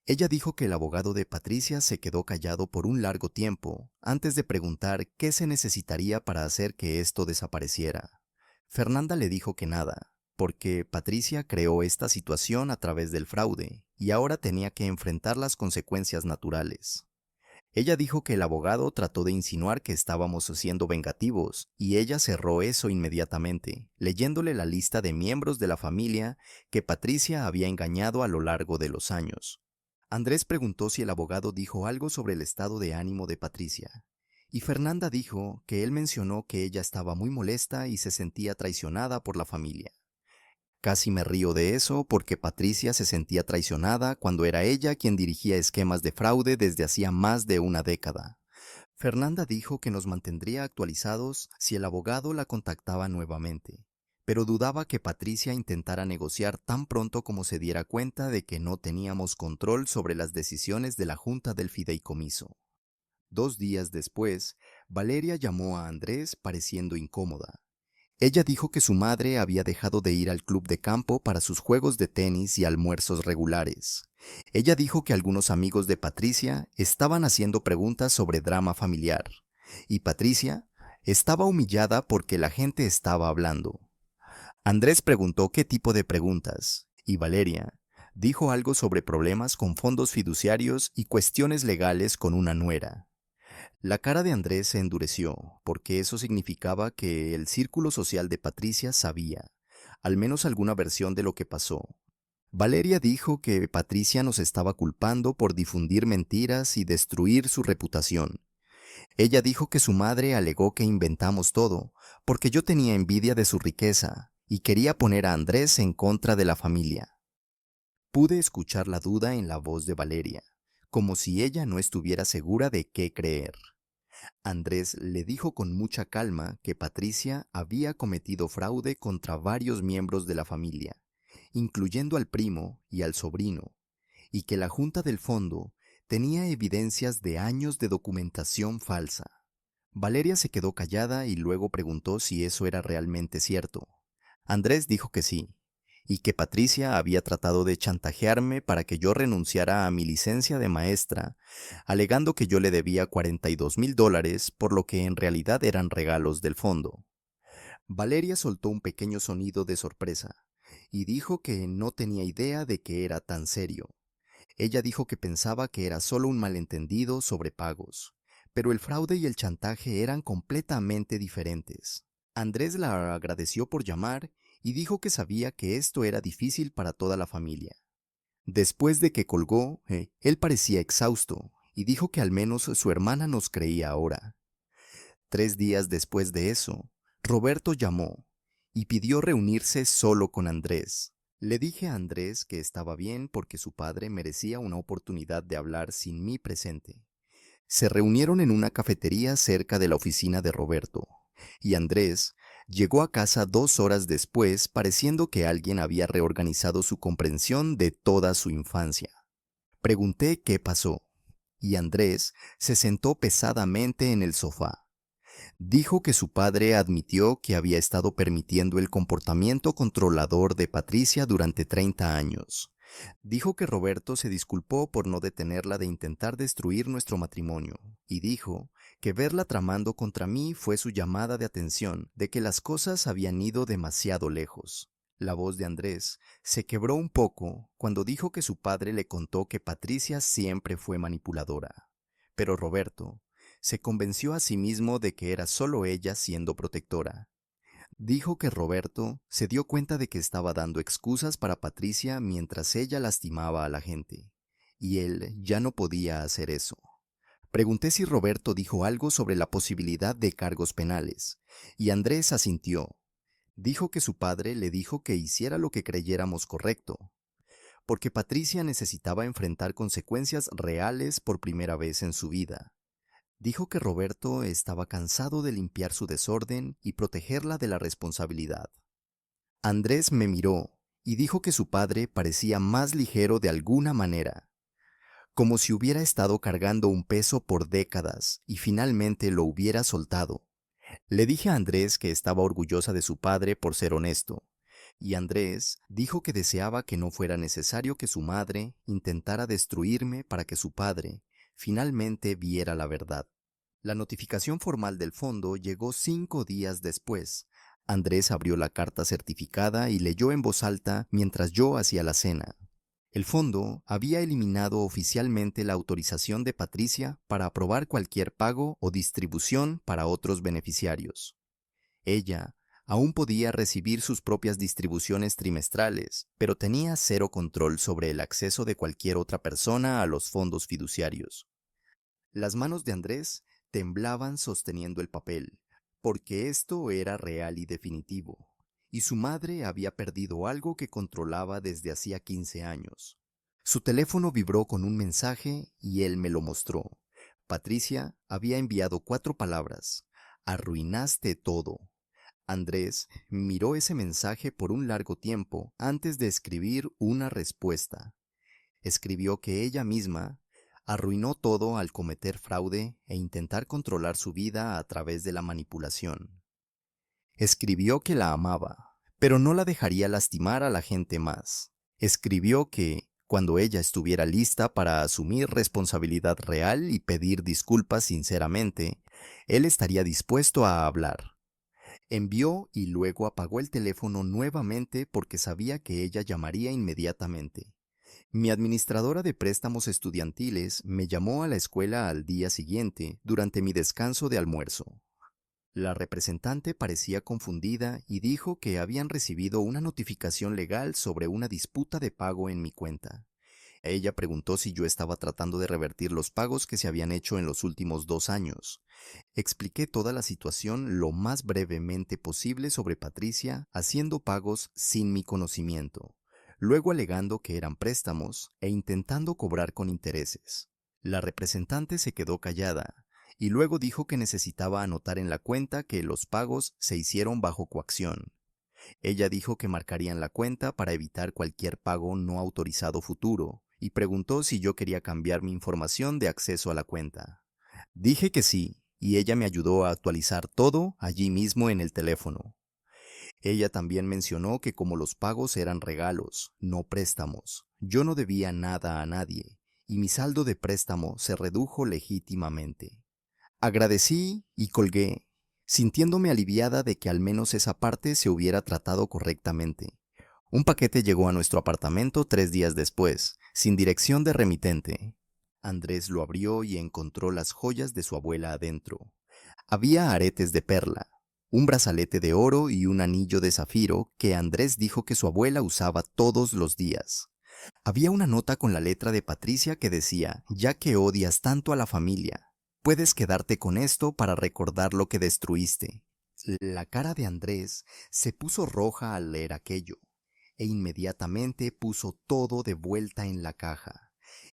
Ella dijo que el abogado de Patricia se quedó callado por un largo tiempo antes de preguntar qué se necesitaría para hacer que esto desapareciera. Fernanda le dijo que nada, porque Patricia creó esta situación a través del fraude y ahora tenía que enfrentar las consecuencias naturales. Ella dijo que el abogado trató de insinuar que estábamos siendo vengativos y ella cerró eso inmediatamente, leyéndole la lista de miembros de la familia que Patricia había engañado a lo largo de los años. Andrés preguntó si el abogado dijo algo sobre el estado de ánimo de Patricia, y Fernanda dijo que él mencionó que ella estaba muy molesta y se sentía traicionada por la familia. Casi me río de eso porque Patricia se sentía traicionada cuando era ella quien dirigía esquemas de fraude desde hacía más de una década. Fernanda dijo que nos mantendría actualizados si el abogado la contactaba nuevamente, pero dudaba que Patricia intentara negociar tan pronto como se diera cuenta de que no teníamos control sobre las decisiones de la Junta del Fideicomiso. 2 días después, Valeria llamó a Andrés pareciendo incómoda. Ella dijo que su madre había dejado de ir al club de campo para sus juegos de tenis y almuerzos regulares. Ella dijo que algunos amigos de Patricia estaban haciendo preguntas sobre drama familiar, y Patricia estaba humillada porque la gente estaba hablando. Andrés preguntó qué tipo de preguntas, y Valeria dijo algo sobre problemas con fondos fiduciarios y cuestiones legales con una nuera. La cara de Andrés se endureció, porque eso significaba que el círculo social de Patricia sabía, al menos alguna versión de lo que pasó. Valeria dijo que Patricia nos estaba culpando por difundir mentiras y destruir su reputación. Ella dijo que su madre alegó que inventamos todo, porque yo tenía envidia de su riqueza y quería poner a Andrés en contra de la familia. Pude escuchar la duda en la voz de Valeria, como si ella no estuviera segura de qué creer. Andrés le dijo con mucha calma que Patricia había cometido fraude contra varios miembros de la familia, incluyendo al primo y al sobrino, y que la Junta del Fondo tenía evidencias de años de documentación falsa. Valeria se quedó callada y luego preguntó si eso era realmente cierto. Andrés dijo que sí, y que Patricia había tratado de chantajearme para que yo renunciara a mi licencia de maestra, alegando que yo le debía $42,000, por lo que en realidad eran regalos del fondo. Valeria soltó un pequeño sonido de sorpresa y dijo que no tenía idea de que era tan serio. Ella dijo que pensaba que era solo un malentendido sobre pagos, pero el fraude y el chantaje eran completamente diferentes. Andrés la agradeció por llamar y dijo que sabía que esto era difícil para toda la familia. Después de que colgó, él parecía exhausto y dijo que al menos su hermana nos creía ahora. 3 días después de eso, Roberto llamó y pidió reunirse solo con Andrés. Le dije a Andrés que estaba bien porque su padre merecía una oportunidad de hablar sin mí presente. Se reunieron en una cafetería cerca de la oficina de Roberto, y Andrés llegó a casa 2 horas después pareciendo que alguien había reorganizado su comprensión de toda su infancia. Pregunté qué pasó, y Andrés se sentó pesadamente en el sofá. Dijo que su padre admitió que había estado permitiendo el comportamiento controlador de Patricia durante 30 años. Dijo que Roberto se disculpó por no detenerla de intentar destruir nuestro matrimonio, y dijo que verla tramando contra mí fue su llamada de atención de que las cosas habían ido demasiado lejos. La voz de Andrés se quebró un poco cuando dijo que su padre le contó que Patricia siempre fue manipuladora. Pero Roberto se convenció a sí mismo de que era solo ella siendo protectora. Dijo que Roberto se dio cuenta de que estaba dando excusas para Patricia mientras ella lastimaba a la gente, y él ya no podía hacer eso. Pregunté si Roberto dijo algo sobre la posibilidad de cargos penales, y Andrés asintió. Dijo que su padre le dijo que hiciera lo que creyéramos correcto, porque Patricia necesitaba enfrentar consecuencias reales por primera vez en su vida. Dijo que Roberto estaba cansado de limpiar su desorden y protegerla de la responsabilidad. Andrés me miró y dijo que su padre parecía más ligero de alguna manera, como si hubiera estado cargando un peso por décadas y finalmente lo hubiera soltado. Le dije a Andrés que estaba orgullosa de su padre por ser honesto, Y Andrés dijo que deseaba que no fuera necesario que su madre intentara destruirme para que su padre finalmente viera la verdad. La notificación formal del fondo llegó 5 días después. Andrés abrió la carta certificada y leyó en voz alta mientras yo hacía la cena. El fondo había eliminado oficialmente la autorización de Patricia para aprobar cualquier pago o distribución para otros beneficiarios. Ella aún podía recibir sus propias distribuciones trimestrales, pero tenía cero control sobre el acceso de cualquier otra persona a los fondos fiduciarios. Las manos de Andrés temblaban sosteniendo el papel, porque esto era real y definitivo, y su madre había perdido algo que controlaba desde hacía 15 años. Su teléfono vibró con un mensaje y él me lo mostró. Patricia había enviado 4 palabras: arruinaste todo. Andrés miró ese mensaje por un largo tiempo antes de escribir una respuesta. Escribió que ella misma arruinó todo al cometer fraude e intentar controlar su vida a través de la manipulación. Escribió que la amaba, pero no la dejaría lastimar a la gente más. Escribió que, cuando ella estuviera lista para asumir responsabilidad real y pedir disculpas sinceramente, él estaría dispuesto a hablar. Envió y luego apagó el teléfono nuevamente porque sabía que ella llamaría inmediatamente. Mi administradora de préstamos estudiantiles me llamó a la escuela al día siguiente, durante mi descanso de almuerzo. La representante parecía confundida y dijo que habían recibido una notificación legal sobre una disputa de pago en mi cuenta. Ella preguntó si yo estaba tratando de revertir los pagos que se habían hecho en los últimos 2 años. Expliqué toda la situación lo más brevemente posible sobre Patricia haciendo pagos sin mi conocimiento, luego alegando que eran préstamos e intentando cobrar con intereses. La representante se quedó callada y luego dijo que necesitaba anotar en la cuenta que los pagos se hicieron bajo coacción. Ella dijo que marcarían la cuenta para evitar cualquier pago no autorizado futuro y preguntó si yo quería cambiar mi información de acceso a la cuenta. Dije que sí, y ella me ayudó a actualizar todo allí mismo en el teléfono. Ella también mencionó que como los pagos eran regalos, no préstamos, yo no debía nada a nadie, y mi saldo de préstamo se redujo legítimamente. Agradecí y colgué, sintiéndome aliviada de que al menos esa parte se hubiera tratado correctamente. Un paquete llegó a nuestro apartamento 3 días después, sin dirección de remitente. Andrés lo abrió y encontró las joyas de su abuela adentro. Había aretes de perla, un brazalete de oro y un anillo de zafiro que Andrés dijo que su abuela usaba todos los días. Había una nota con la letra de Patricia que decía: ya que odias tanto a la familia, puedes quedarte con esto para recordar lo que destruiste. La cara de Andrés se puso roja al leer aquello, e inmediatamente puso todo de vuelta en la caja.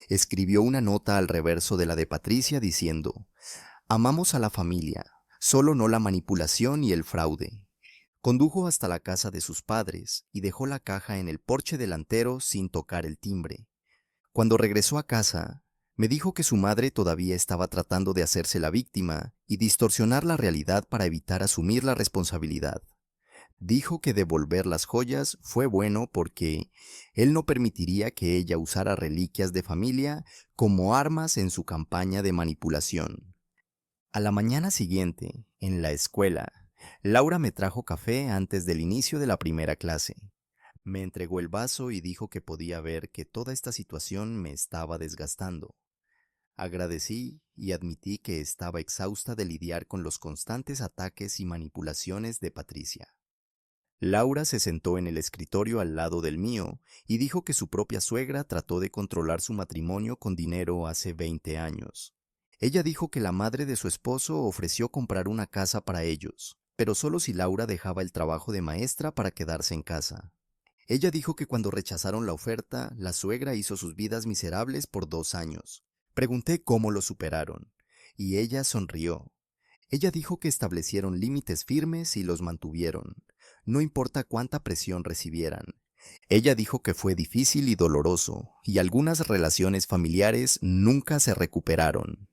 Escribió una nota al reverso de la de Patricia diciendo: amamos a la familia, solo no la manipulación y el fraude. Condujo hasta la casa de sus padres y dejó la caja en el porche delantero sin tocar el timbre. Cuando regresó a casa, me dijo que su madre todavía estaba tratando de hacerse la víctima y distorsionar la realidad para evitar asumir la responsabilidad. Dijo que devolver las joyas fue bueno porque él no permitiría que ella usara reliquias de familia como armas en su campaña de manipulación. A la mañana siguiente, en la escuela, Laura me trajo café antes del inicio de la primera clase. Me entregó el vaso y dijo que podía ver que toda esta situación me estaba desgastando. Agradecí y admití que estaba exhausta de lidiar con los constantes ataques y manipulaciones de Patricia. Laura se sentó en el escritorio al lado del mío y dijo que su propia suegra trató de controlar su matrimonio con dinero hace 20 años. Ella dijo que la madre de su esposo ofreció comprar una casa para ellos, pero solo si Laura dejaba el trabajo de maestra para quedarse en casa. Ella dijo que cuando rechazaron la oferta, la suegra hizo sus vidas miserables por 2 años. Pregunté cómo lo superaron, y ella sonrió. Ella dijo que establecieron límites firmes y los mantuvieron, no importa cuánta presión recibieran. Ella dijo que fue difícil y doloroso, y algunas relaciones familiares nunca se recuperaron.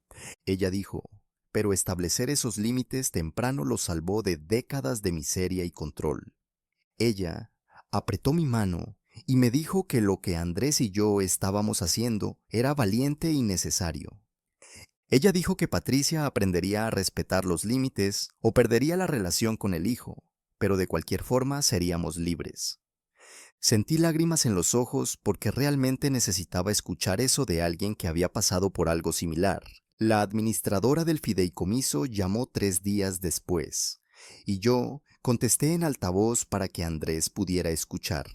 Ella dijo, pero establecer esos límites temprano los salvó de décadas de miseria y control. Ella apretó mi mano y me dijo que lo que Andrés y yo estábamos haciendo era valiente y necesario. Ella dijo que Patricia aprendería a respetar los límites o perdería la relación con el hijo, pero de cualquier forma seríamos libres. Sentí lágrimas en los ojos porque realmente necesitaba escuchar eso de alguien que había pasado por algo similar. La administradora del fideicomiso llamó 3 días después, y yo contesté en altavoz para que Andrés pudiera escuchar.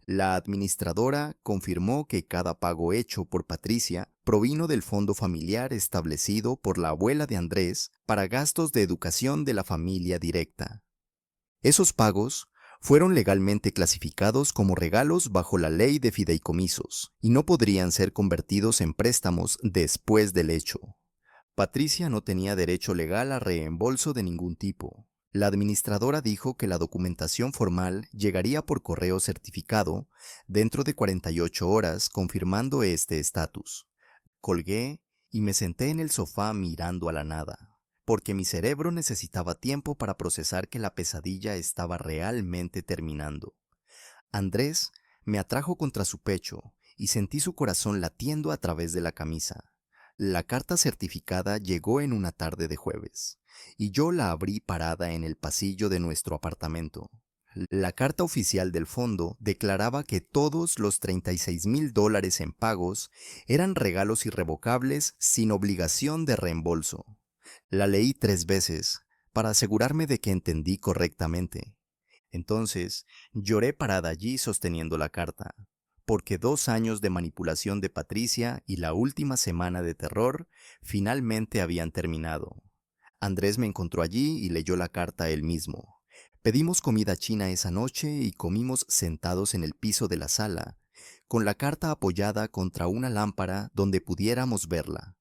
La administradora confirmó que cada pago hecho por Patricia provino del fondo familiar establecido por la abuela de Andrés para gastos de educación de la familia directa. Esos pagos fueron legalmente clasificados como regalos bajo la ley de fideicomisos y no podrían ser convertidos en préstamos después del hecho. Patricia no tenía derecho legal a reembolso de ningún tipo. La administradora dijo que la documentación formal llegaría por correo certificado dentro de 48 horas confirmando este estatus. Colgué y me senté en el sofá mirando a la nada, porque mi cerebro necesitaba tiempo para procesar que la pesadilla estaba realmente terminando. Andrés me atrajo contra su pecho y sentí su corazón latiendo a través de la camisa. La carta certificada llegó en una tarde de jueves, y yo la abrí parada en el pasillo de nuestro apartamento. La carta oficial del fondo declaraba que todos los $36,000 en pagos eran regalos irrevocables sin obligación de reembolso. La leí 3 veces para asegurarme de que entendí correctamente. Entonces, lloré parada allí sosteniendo la carta, porque 2 años de manipulación de Patricia y la última semana de terror finalmente habían terminado. Andrés me encontró allí y leyó la carta él mismo. Pedimos comida china esa noche y comimos sentados en el piso de la sala, con la carta apoyada contra una lámpara donde pudiéramos verla.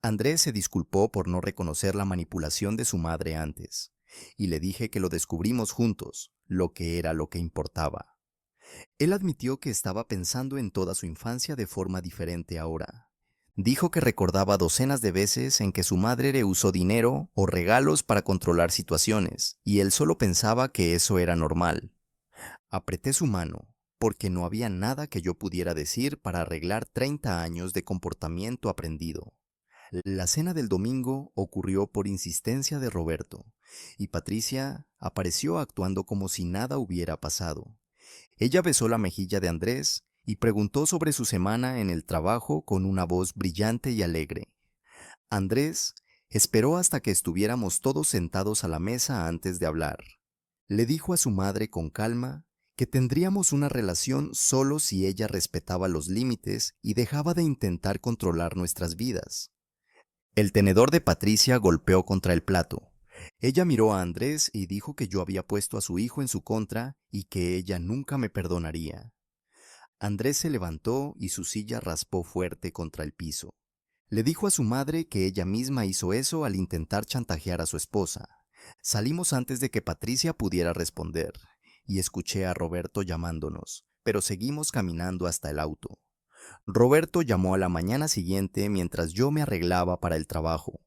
Andrés se disculpó por no reconocer la manipulación de su madre antes, y le dije que lo descubrimos juntos, lo que era lo que importaba. Él admitió que estaba pensando en toda su infancia de forma diferente ahora. Dijo que recordaba docenas de veces en que su madre le usó dinero o regalos para controlar situaciones, y él solo pensaba que eso era normal. Apreté su mano, porque no había nada que yo pudiera decir para arreglar 30 años de comportamiento aprendido. La cena del domingo ocurrió por insistencia de Roberto, y Patricia apareció actuando como si nada hubiera pasado. Ella besó la mejilla de Andrés y preguntó sobre su semana en el trabajo con una voz brillante y alegre. Andrés esperó hasta que estuviéramos todos sentados a la mesa antes de hablar. Le dijo a su madre con calma que tendríamos una relación solo si ella respetaba los límites y dejaba de intentar controlar nuestras vidas. El tenedor de Patricia golpeó contra el plato. Ella miró a Andrés y dijo que yo había puesto a su hijo en su contra y que ella nunca me perdonaría. Andrés se levantó y su silla raspó fuerte contra el piso. Le dijo a su madre que ella misma hizo eso al intentar chantajear a su esposa. Salimos antes de que Patricia pudiera responder, y escuché a Roberto llamándonos, pero seguimos caminando hasta el auto. Roberto llamó a la mañana siguiente mientras yo me arreglaba para el trabajo.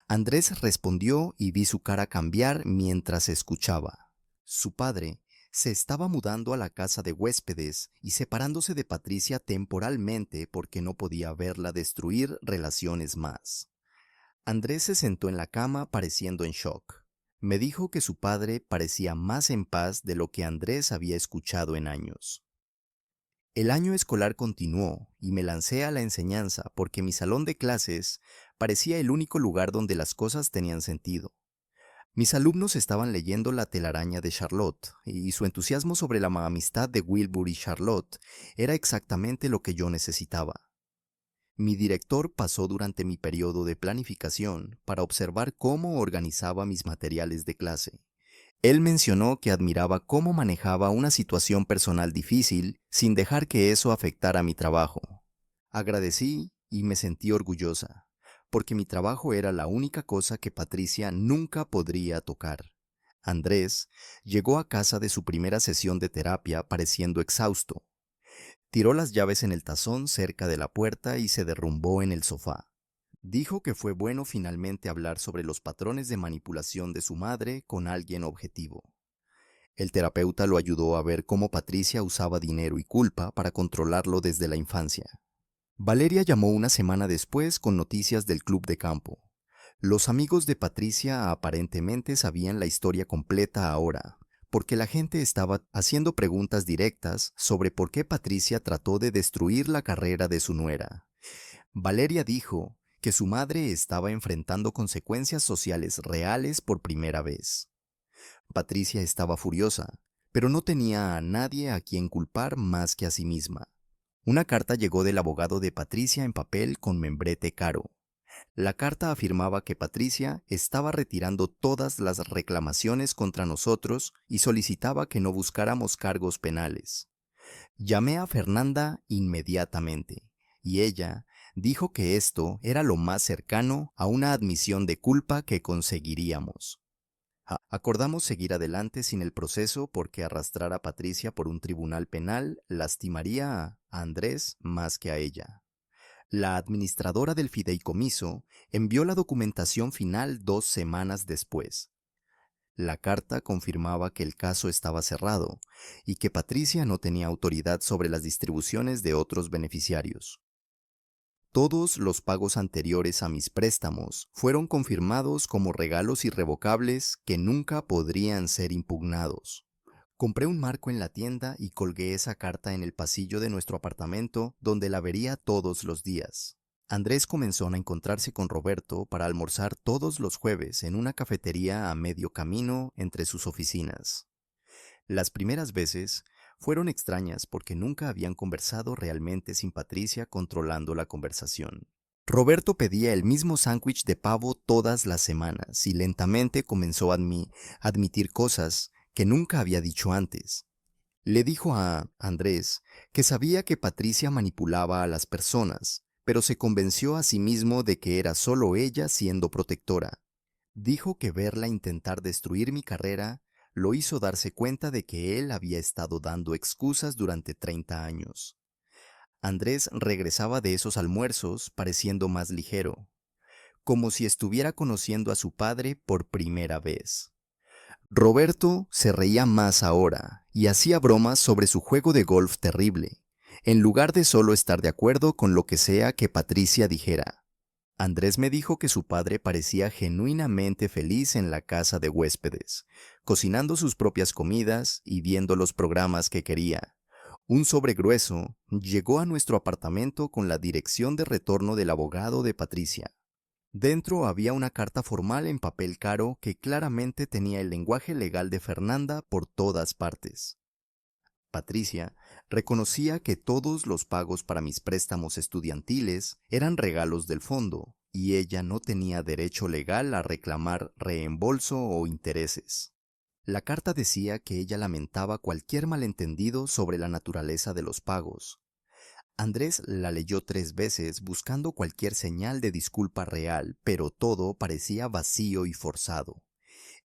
Andrés respondió y vi su cara cambiar mientras escuchaba. Su padre se estaba mudando a la casa de huéspedes y separándose de Patricia temporalmente porque no podía verla destruir relaciones más. Andrés se sentó en la cama pareciendo en shock. Me dijo que su padre parecía más en paz de lo que Andrés había escuchado en años. El año escolar continuó y me lancé a la enseñanza porque mi salón de clases parecía el único lugar donde las cosas tenían sentido. Mis alumnos estaban leyendo La telaraña de Charlotte y su entusiasmo sobre la amistad de Wilbur y Charlotte era exactamente lo que yo necesitaba. Mi director pasó durante mi periodo de planificación para observar cómo organizaba mis materiales de clase. Él mencionó que admiraba cómo manejaba una situación personal difícil sin dejar que eso afectara mi trabajo. Agradecí y me sentí orgullosa, porque mi trabajo era la única cosa que Patricia nunca podría tocar. Andrés llegó a casa de su primera sesión de terapia pareciendo exhausto. Tiró las llaves en el tazón cerca de la puerta y se derrumbó en el sofá. Dijo que fue bueno finalmente hablar sobre los patrones de manipulación de su madre con alguien objetivo. El terapeuta lo ayudó a ver cómo Patricia usaba dinero y culpa para controlarlo desde la infancia. Valeria llamó una semana después con noticias del club de campo. Los amigos de Patricia aparentemente sabían la historia completa ahora, porque la gente estaba haciendo preguntas directas sobre por qué Patricia trató de destruir la carrera de su nuera. Valeria dijo que su madre estaba enfrentando consecuencias sociales reales por primera vez. Patricia estaba furiosa, pero no tenía a nadie a quien culpar más que a sí misma. Una carta llegó del abogado de Patricia en papel con membrete caro. La carta afirmaba que Patricia estaba retirando todas las reclamaciones contra nosotros y solicitaba que no buscáramos cargos penales. Llamé a Fernanda inmediatamente, y ella dijo que esto era lo más cercano a una admisión de culpa que conseguiríamos. Acordamos seguir adelante sin el proceso porque arrastrar a Patricia por un tribunal penal lastimaría a Andrés más que a ella. La administradora del fideicomiso envió la documentación final 2 semanas después. La carta confirmaba que el caso estaba cerrado y que Patricia no tenía autoridad sobre las distribuciones de otros beneficiarios. Todos los pagos anteriores a mis préstamos fueron confirmados como regalos irrevocables que nunca podrían ser impugnados. Compré un marco en la tienda y colgué esa carta en el pasillo de nuestro apartamento donde la vería todos los días. Andrés comenzó a encontrarse con Roberto para almorzar todos los jueves en una cafetería a medio camino entre sus oficinas. Las primeras veces fueron extrañas porque nunca habían conversado realmente sin Patricia controlando la conversación. Roberto pedía el mismo sándwich de pavo todas las semanas y lentamente comenzó a admitir cosas que nunca había dicho antes. Le dijo a Andrés que sabía que Patricia manipulaba a las personas, pero se convenció a sí mismo de que era solo ella siendo protectora. Dijo que verla intentar destruir mi carrera lo hizo darse cuenta de que él había estado dando excusas durante 30 años. Andrés regresaba de esos almuerzos pareciendo más ligero, como si estuviera conociendo a su padre por primera vez. Roberto se reía más ahora y hacía bromas sobre su juego de golf terrible, en lugar de solo estar de acuerdo con lo que sea que Patricia dijera. Andrés me dijo que su padre parecía genuinamente feliz en la casa de huéspedes, cocinando sus propias comidas y viendo los programas que quería. Un sobre grueso llegó a nuestro apartamento con la dirección de retorno del abogado de Patricia. Dentro había una carta formal en papel caro que claramente tenía el lenguaje legal de Fernanda por todas partes. Patricia reconocía que todos los pagos para mis préstamos estudiantiles eran regalos del fondo y ella no tenía derecho legal a reclamar reembolso o intereses. La carta decía que ella lamentaba cualquier malentendido sobre la naturaleza de los pagos. Andrés la leyó 3 veces buscando cualquier señal de disculpa real, pero todo parecía vacío y forzado.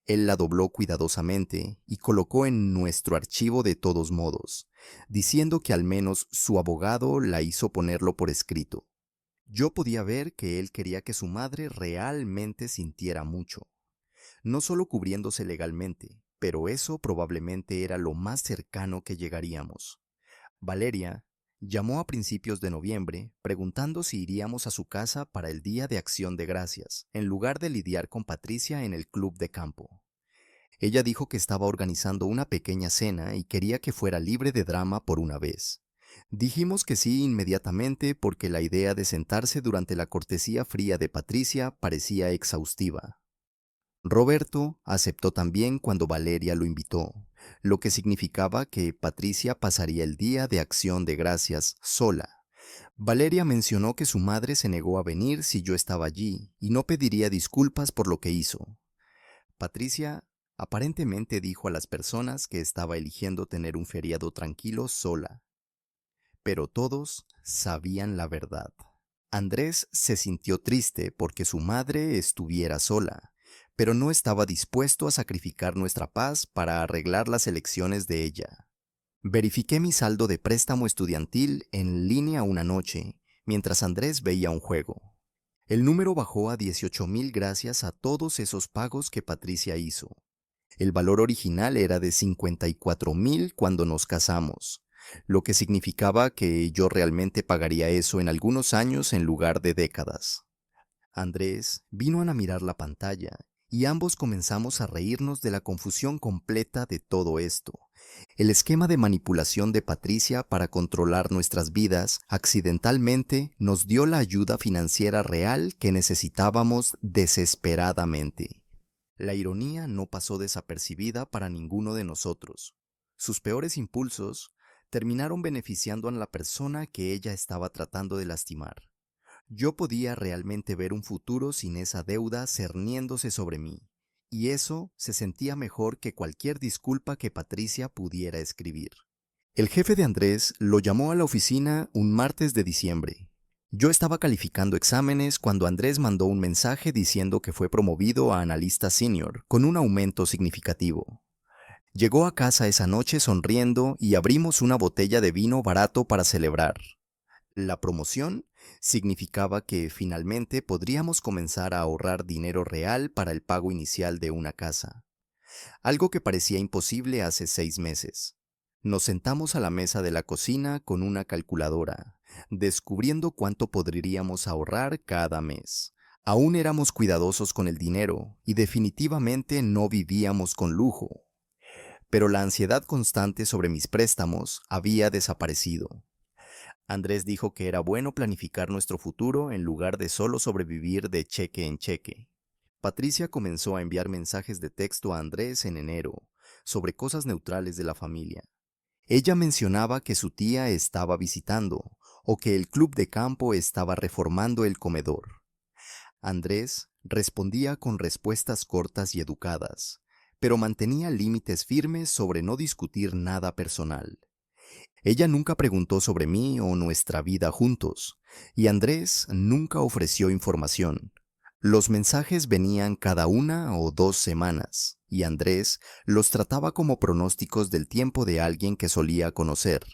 Él la dobló cuidadosamente y colocó en nuestro archivo de todos modos, diciendo que al menos su abogado la hizo ponerlo por escrito. Yo podía ver que él quería que su madre realmente sintiera mucho, no solo cubriéndose legalmente, pero eso probablemente era lo más cercano que llegaríamos. Valeria llamó a principios de noviembre preguntando si iríamos a su casa para el Día de Acción de Gracias, en lugar de lidiar con Patricia en el club de campo. Ella dijo que estaba organizando una pequeña cena y quería que fuera libre de drama por una vez. Dijimos que sí inmediatamente porque la idea de sentarse durante la cortesía fría de Patricia parecía exhaustiva. Roberto aceptó también cuando Valeria lo invitó, lo que significaba que Patricia pasaría el día de Acción de Gracias sola. Valeria mencionó que su madre se negó a venir si yo estaba allí y no pediría disculpas por lo que hizo. Patricia aparentemente dijo a las personas que estaba eligiendo tener un feriado tranquilo sola, pero todos sabían la verdad. Andrés se sintió triste porque su madre estuviera sola, pero no estaba dispuesto a sacrificar nuestra paz para arreglar las elecciones de ella. Verifiqué mi saldo de préstamo estudiantil en línea una noche, mientras Andrés veía un juego. El número bajó a 18,000 gracias a todos esos pagos que Patricia hizo. El valor original era de 54,000 cuando nos casamos, lo que significaba que yo realmente pagaría eso en algunos años en lugar de décadas. Andrés vino a mirar la pantalla y ambos comenzamos a reírnos de la confusión completa de todo esto. El esquema de manipulación de Patricia para controlar nuestras vidas accidentalmente nos dio la ayuda financiera real que necesitábamos desesperadamente. La ironía no pasó desapercibida para ninguno de nosotros. Sus peores impulsos terminaron beneficiando a la persona que ella estaba tratando de lastimar. Yo podía realmente ver un futuro sin esa deuda cerniéndose sobre mí, y eso se sentía mejor que cualquier disculpa que Patricia pudiera escribir. El jefe de Andrés lo llamó a la oficina un martes de diciembre. Yo estaba calificando exámenes cuando Andrés mandó un mensaje diciendo que fue promovido a analista senior, con un aumento significativo. Llegó a casa esa noche sonriendo y abrimos una botella de vino barato para celebrar. La promoción significaba que finalmente podríamos comenzar a ahorrar dinero real para el pago inicial de una casa, algo que parecía imposible hace 6 meses. Nos sentamos a la mesa de la cocina con una calculadora, descubriendo cuánto podríamos ahorrar cada mes. Aún éramos cuidadosos con el dinero y definitivamente no vivíamos con lujo, pero la ansiedad constante sobre mis préstamos había desaparecido. Andrés dijo que era bueno planificar nuestro futuro en lugar de solo sobrevivir de cheque en cheque. Patricia comenzó a enviar mensajes de texto a Andrés en enero sobre cosas neutrales de la familia. Ella mencionaba que su tía estaba visitando o que el club de campo estaba reformando el comedor. Andrés respondía con respuestas cortas y educadas, pero mantenía límites firmes sobre no discutir nada personal. Ella nunca preguntó sobre mí o nuestra vida juntos, y Andrés nunca ofreció información. Los mensajes venían cada 1 o 2 semanas, y Andrés los trataba como pronósticos del tiempo de alguien que solía conocer.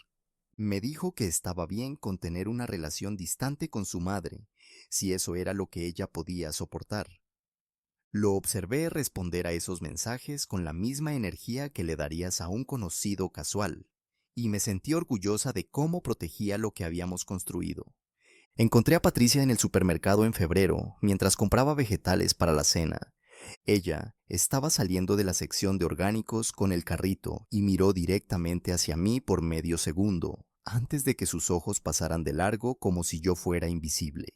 Me dijo que estaba bien con tener una relación distante con su madre, si eso era lo que ella podía soportar. Lo observé responder a esos mensajes con la misma energía que le darías a un conocido casual, y me sentí orgullosa de cómo protegía lo que habíamos construido. Encontré a Patricia en el supermercado en febrero, mientras compraba vegetales para la cena. Ella estaba saliendo de la sección de orgánicos con el carrito y miró directamente hacia mí por medio segundo, antes de que sus ojos pasaran de largo como si yo fuera invisible.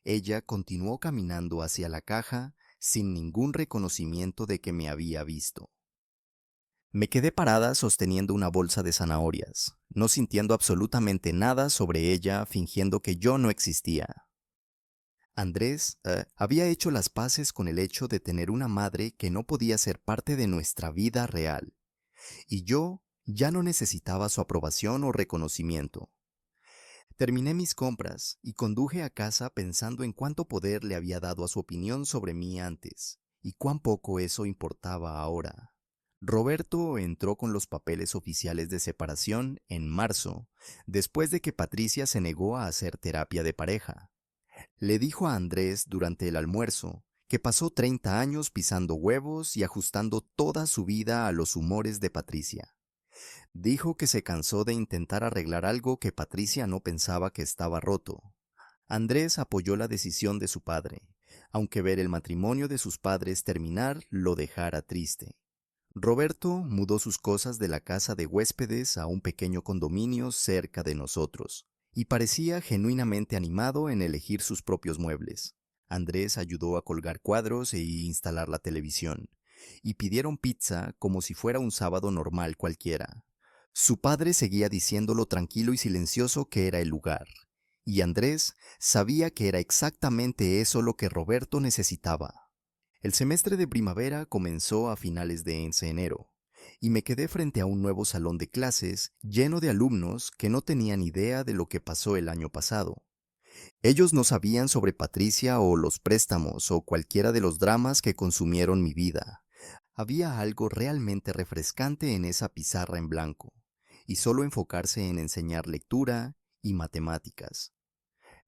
Ella continuó caminando hacia la caja sin ningún reconocimiento de que me había visto. Me quedé parada sosteniendo una bolsa de zanahorias, no sintiendo absolutamente nada sobre ella, fingiendo que yo no existía. Andrés había hecho las paces con el hecho de tener una madre que no podía ser parte de nuestra vida real, y yo ya no necesitaba su aprobación o reconocimiento. Terminé mis compras y conduje a casa pensando en cuánto poder le había dado a su opinión sobre mí antes, y cuán poco eso importaba ahora. Roberto entró con los papeles oficiales de separación en marzo, después de que Patricia se negó a hacer terapia de pareja. Le dijo a Andrés durante el almuerzo que pasó 30 años pisando huevos y ajustando toda su vida a los humores de Patricia. Dijo que se cansó de intentar arreglar algo que Patricia no pensaba que estaba roto. Andrés apoyó la decisión de su padre, aunque ver el matrimonio de sus padres terminar lo dejara triste. Roberto mudó sus cosas de la casa de huéspedes a un pequeño condominio cerca de nosotros, y parecía genuinamente animado en elegir sus propios muebles. Andrés ayudó a colgar cuadros e instalar la televisión, y pidieron pizza como si fuera un sábado normal cualquiera. Su padre seguía diciendo lo tranquilo y silencioso que era el lugar, y Andrés sabía que era exactamente eso lo que Roberto necesitaba. El semestre de primavera comenzó a finales de ese enero, y me quedé frente a un nuevo salón de clases lleno de alumnos que no tenían idea de lo que pasó el año pasado. Ellos no sabían sobre Patricia o los préstamos o cualquiera de los dramas que consumieron mi vida. Había algo realmente refrescante en esa pizarra en blanco, y solo enfocarse en enseñar lectura y matemáticas.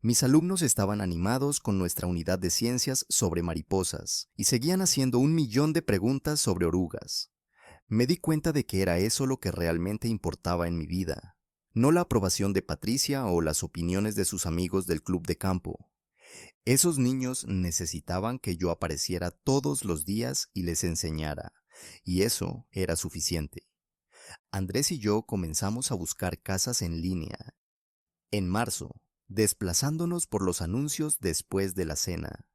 Mis alumnos estaban animados con nuestra unidad de ciencias sobre mariposas y seguían haciendo 1 millón de preguntas sobre orugas. Me di cuenta de que era eso lo que realmente importaba en mi vida, no la aprobación de Patricia o las opiniones de sus amigos del club de campo. Esos niños necesitaban que yo apareciera todos los días y les enseñara, y eso era suficiente. Andrés y yo comenzamos a buscar casas en línea. En marzo, desplazándonos por los anuncios después de la cena,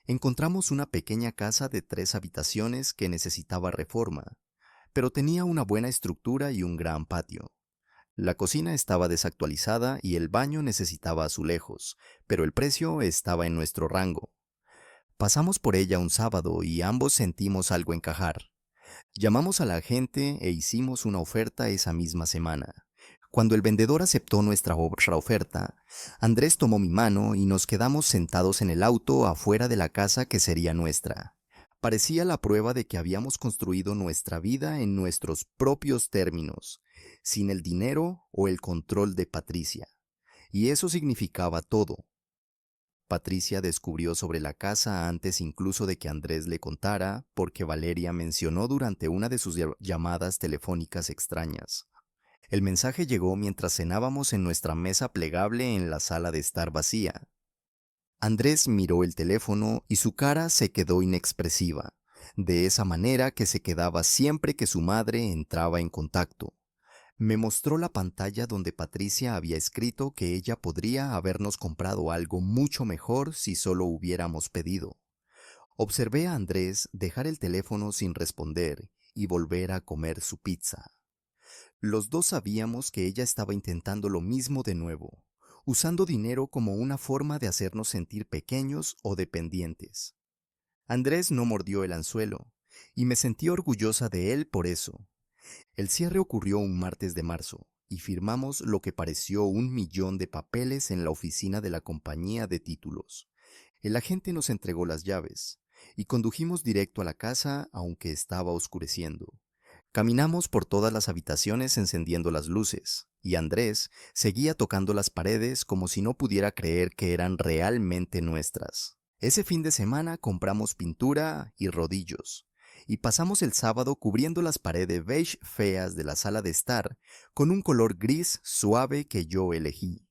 encontramos una pequeña casa de 3 habitaciones que necesitaba reforma, pero tenía una buena estructura y un gran patio. La cocina estaba desactualizada y el baño necesitaba azulejos, pero el precio estaba en nuestro rango. Pasamos por ella un sábado y ambos sentimos algo encajar. Llamamos a la agente e hicimos una oferta esa misma semana. Cuando el vendedor aceptó nuestra oferta, Andrés tomó mi mano y nos quedamos sentados en el auto afuera de la casa que sería nuestra. Parecía la prueba de que habíamos construido nuestra vida en nuestros propios términos, sin el dinero o el control de Patricia. Y eso significaba todo. Patricia descubrió sobre la casa antes incluso de que Andrés le contara, porque Valeria mencionó durante una de sus llamadas telefónicas extrañas. El mensaje llegó mientras cenábamos en nuestra mesa plegable en la sala de estar vacía. Andrés miró el teléfono y su cara se quedó inexpresiva, de esa manera que se quedaba siempre que su madre entraba en contacto. Me mostró la pantalla donde Patricia había escrito que ella podría habernos comprado algo mucho mejor si solo hubiéramos pedido. Observé a Andrés dejar el teléfono sin responder y volver a comer su pizza. Los dos sabíamos que ella estaba intentando lo mismo de nuevo, usando dinero como una forma de hacernos sentir pequeños o dependientes. Andrés no mordió el anzuelo, y me sentí orgullosa de él por eso. El cierre ocurrió un martes de marzo, y firmamos lo que pareció 1 millón de papeles en la oficina de la compañía de títulos. El agente nos entregó las llaves, y condujimos directo a la casa aunque estaba oscureciendo. Caminamos por todas las habitaciones encendiendo las luces, y Andrés seguía tocando las paredes como si no pudiera creer que eran realmente nuestras. Ese fin de semana compramos pintura y rodillos, y pasamos el sábado cubriendo las paredes beige feas de la sala de estar con un color gris suave que yo elegí.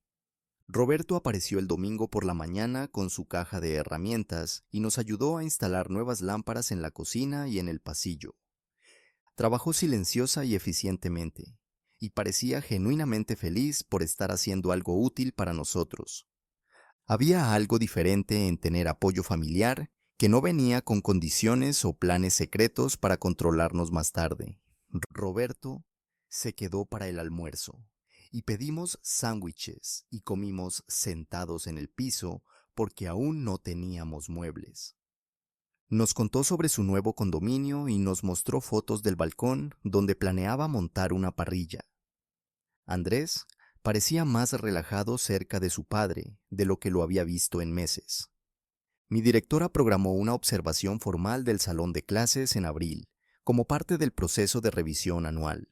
Roberto apareció el domingo por la mañana con su caja de herramientas y nos ayudó a instalar nuevas lámparas en la cocina y en el pasillo. Trabajó silenciosa y eficientemente, y parecía genuinamente feliz por estar haciendo algo útil para nosotros. Había algo diferente en tener apoyo familiar que no venía con condiciones o planes secretos para controlarnos más tarde. Roberto se quedó para el almuerzo, y pedimos sándwiches y comimos sentados en el piso porque aún no teníamos muebles. Nos contó sobre su nuevo condominio y nos mostró fotos del balcón donde planeaba montar una parrilla. Andrés parecía más relajado cerca de su padre de lo que lo había visto en meses. Mi directora programó una observación formal del salón de clases en abril, como parte del proceso de revisión anual.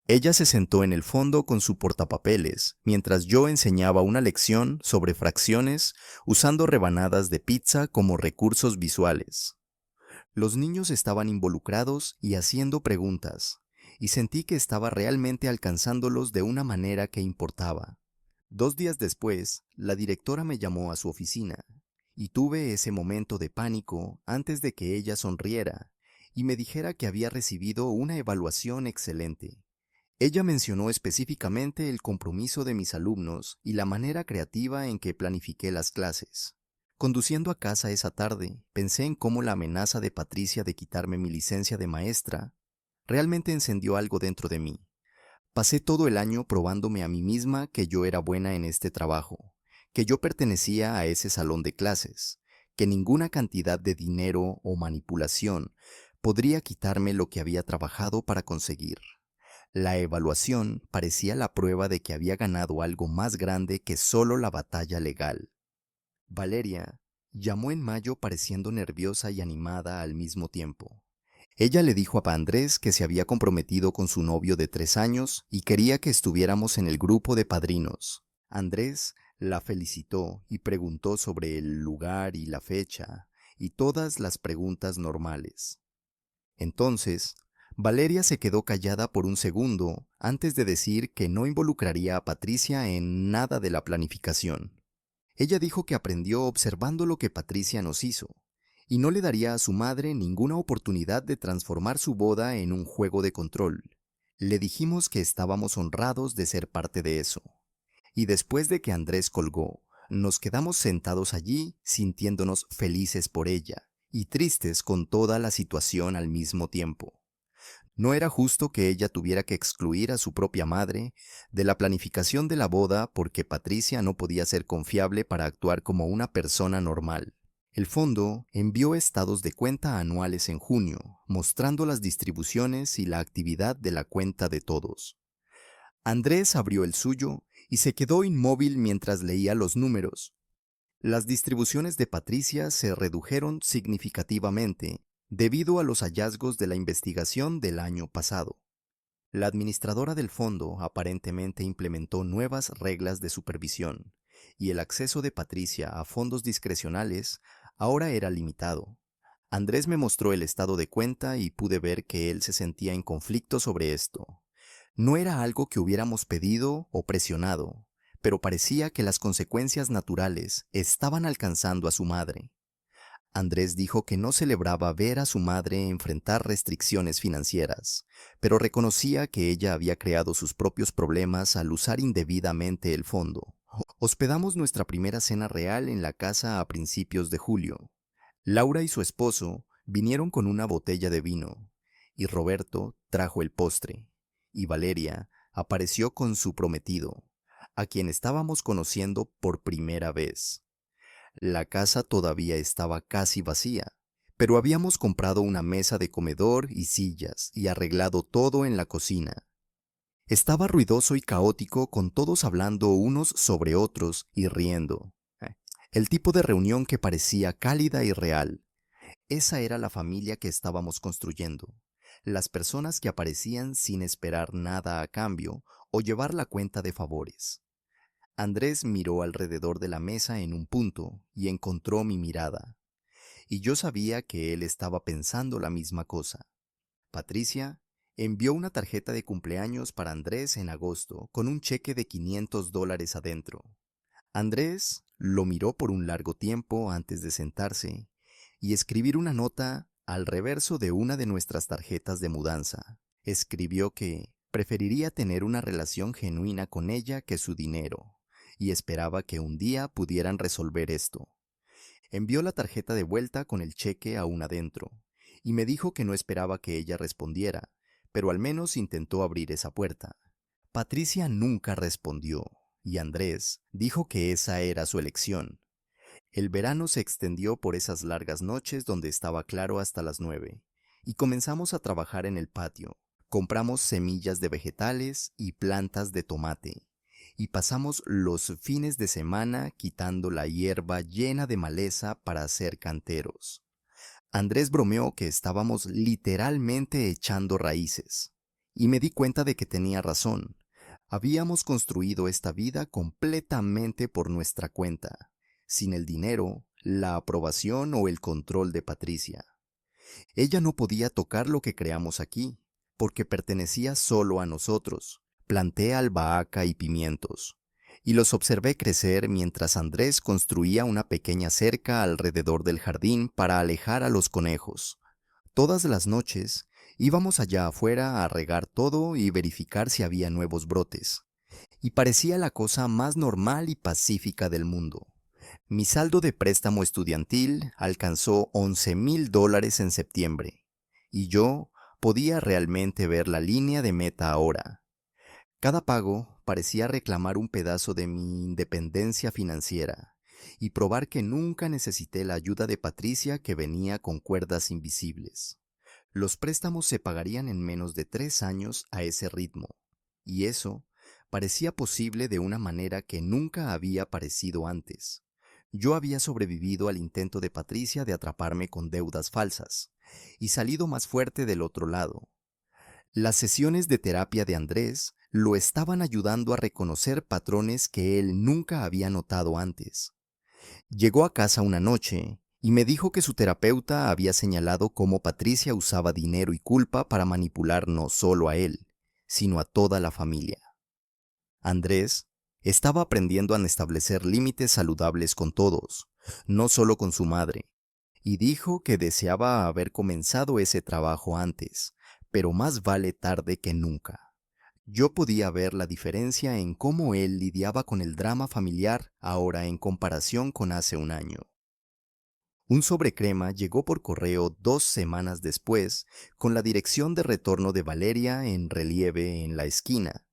Ella se sentó en el fondo con su portapapeles, mientras yo enseñaba una lección sobre fracciones usando rebanadas de pizza como recursos visuales. Los niños estaban involucrados y haciendo preguntas, y sentí que estaba realmente alcanzándolos de una manera que importaba. 2 días después, la directora me llamó a su oficina, y tuve ese momento de pánico antes de que ella sonriera y me dijera que había recibido una evaluación excelente. Ella mencionó específicamente el compromiso de mis alumnos y la manera creativa en que planifiqué las clases. Conduciendo a casa esa tarde, pensé en cómo la amenaza de Patricia de quitarme mi licencia de maestra realmente encendió algo dentro de mí. Pasé todo el año probándome a mí misma que yo era buena en este trabajo, que yo pertenecía a ese salón de clases, que ninguna cantidad de dinero o manipulación podría quitarme lo que había trabajado para conseguir. La evaluación parecía la prueba de que había ganado algo más grande que solo la batalla legal. Valeria llamó en mayo pareciendo nerviosa y animada al mismo tiempo. Ella le dijo a Andrés que se había comprometido con su novio de 3 años y quería que estuviéramos en el grupo de padrinos. Andrés La felicitó y preguntó sobre el lugar y la fecha, y todas las preguntas normales. Entonces, Valeria se quedó callada por un segundo antes de decir que no involucraría a Patricia en nada de la planificación. Ella dijo que aprendió observando lo que Patricia nos hizo, y no le daría a su madre ninguna oportunidad de transformar su boda en un juego de control. Le dijimos que estábamos honrados de ser parte de eso. Y después de que Andrés colgó, nos quedamos sentados allí sintiéndonos felices por ella y tristes con toda la situación al mismo tiempo. No era justo que ella tuviera que excluir a su propia madre de la planificación de la boda porque Patricia no podía ser confiable para actuar como una persona normal. El fondo envió estados de cuenta anuales en junio, mostrando las distribuciones y la actividad de la cuenta de todos. Andrés abrió el suyo y se quedó inmóvil mientras leía los números. Las distribuciones de Patricia se redujeron significativamente debido a los hallazgos de la investigación del año pasado. La administradora del fondo aparentemente implementó nuevas reglas de supervisión, y el acceso de Patricia a fondos discrecionales ahora era limitado. Andrés me mostró el estado de cuenta y pude ver que él se sentía en conflicto sobre esto. No era algo que hubiéramos pedido o presionado, pero parecía que las consecuencias naturales estaban alcanzando a su madre. Andrés dijo que no celebraba ver a su madre enfrentar restricciones financieras, pero reconocía que ella había creado sus propios problemas al usar indebidamente el fondo. Hospedamos nuestra primera cena real en la casa a principios de julio. Laura y su esposo vinieron con una botella de vino, y Roberto trajo el postre, y Valeria apareció con su prometido, a quien estábamos conociendo por primera vez. La casa todavía estaba casi vacía, pero habíamos comprado una mesa de comedor y sillas y arreglado todo en la cocina. Estaba ruidoso y caótico, con todos hablando unos sobre otros y riendo. El tipo de reunión que parecía cálida y real. Esa era la familia que estábamos construyendo. Las personas que aparecían sin esperar nada a cambio o llevar la cuenta de favores. Andrés miró alrededor de la mesa en un punto y encontró mi mirada. Y yo sabía que él estaba pensando la misma cosa. Patricia envió una tarjeta de cumpleaños para Andrés en agosto con un cheque de $500 adentro. Andrés lo miró por un largo tiempo antes de sentarse y escribir una nota al reverso de una de nuestras tarjetas de mudanza. Escribió que preferiría tener una relación genuina con ella que su dinero, y esperaba que un día pudieran resolver esto. Envió la tarjeta de vuelta con el cheque aún adentro, y me dijo que no esperaba que ella respondiera, pero al menos intentó abrir esa puerta. Patricia nunca respondió, y Andrés dijo que esa era su elección. El verano se extendió por esas largas noches donde estaba claro hasta las 9, y comenzamos a trabajar en el patio. Compramos semillas de vegetales y plantas de tomate, y pasamos los fines de semana quitando la hierba llena de maleza para hacer canteros. Andrés bromeó que estábamos literalmente echando raíces, y me di cuenta de que tenía razón. Habíamos construido esta vida completamente por nuestra cuenta, sin el dinero, la aprobación o el control de Patricia. Ella no podía tocar lo que creamos aquí, porque pertenecía solo a nosotros. Planté albahaca y pimientos, y los observé crecer mientras Andrés construía una pequeña cerca alrededor del jardín para alejar a los conejos. Todas las noches íbamos allá afuera a regar todo y verificar si había nuevos brotes, y parecía la cosa más normal y pacífica del mundo. Mi saldo de préstamo estudiantil alcanzó $11,000 en septiembre, y yo podía realmente ver la línea de meta ahora. Cada pago parecía reclamar un pedazo de mi independencia financiera y probar que nunca necesité la ayuda de Patricia, que venía con cuerdas invisibles. Los préstamos se pagarían en menos de 3 años a ese ritmo, y eso parecía posible de una manera que nunca había parecido antes. Yo había sobrevivido al intento de Patricia de atraparme con deudas falsas, y salido más fuerte del otro lado. Las sesiones de terapia de Andrés lo estaban ayudando a reconocer patrones que él nunca había notado antes. Llegó a casa una noche y me dijo que su terapeuta había señalado cómo Patricia usaba dinero y culpa para manipular no solo a él, sino a toda la familia. Andrés estaba aprendiendo a establecer límites saludables con todos, no solo con su madre, y dijo que deseaba haber comenzado ese trabajo antes, pero más vale tarde que nunca. Yo podía ver la diferencia en cómo él lidiaba con el drama familiar ahora en comparación con hace un año. Un sobrecrema llegó por correo 2 semanas después con la dirección de retorno de Valeria en relieve en la esquina.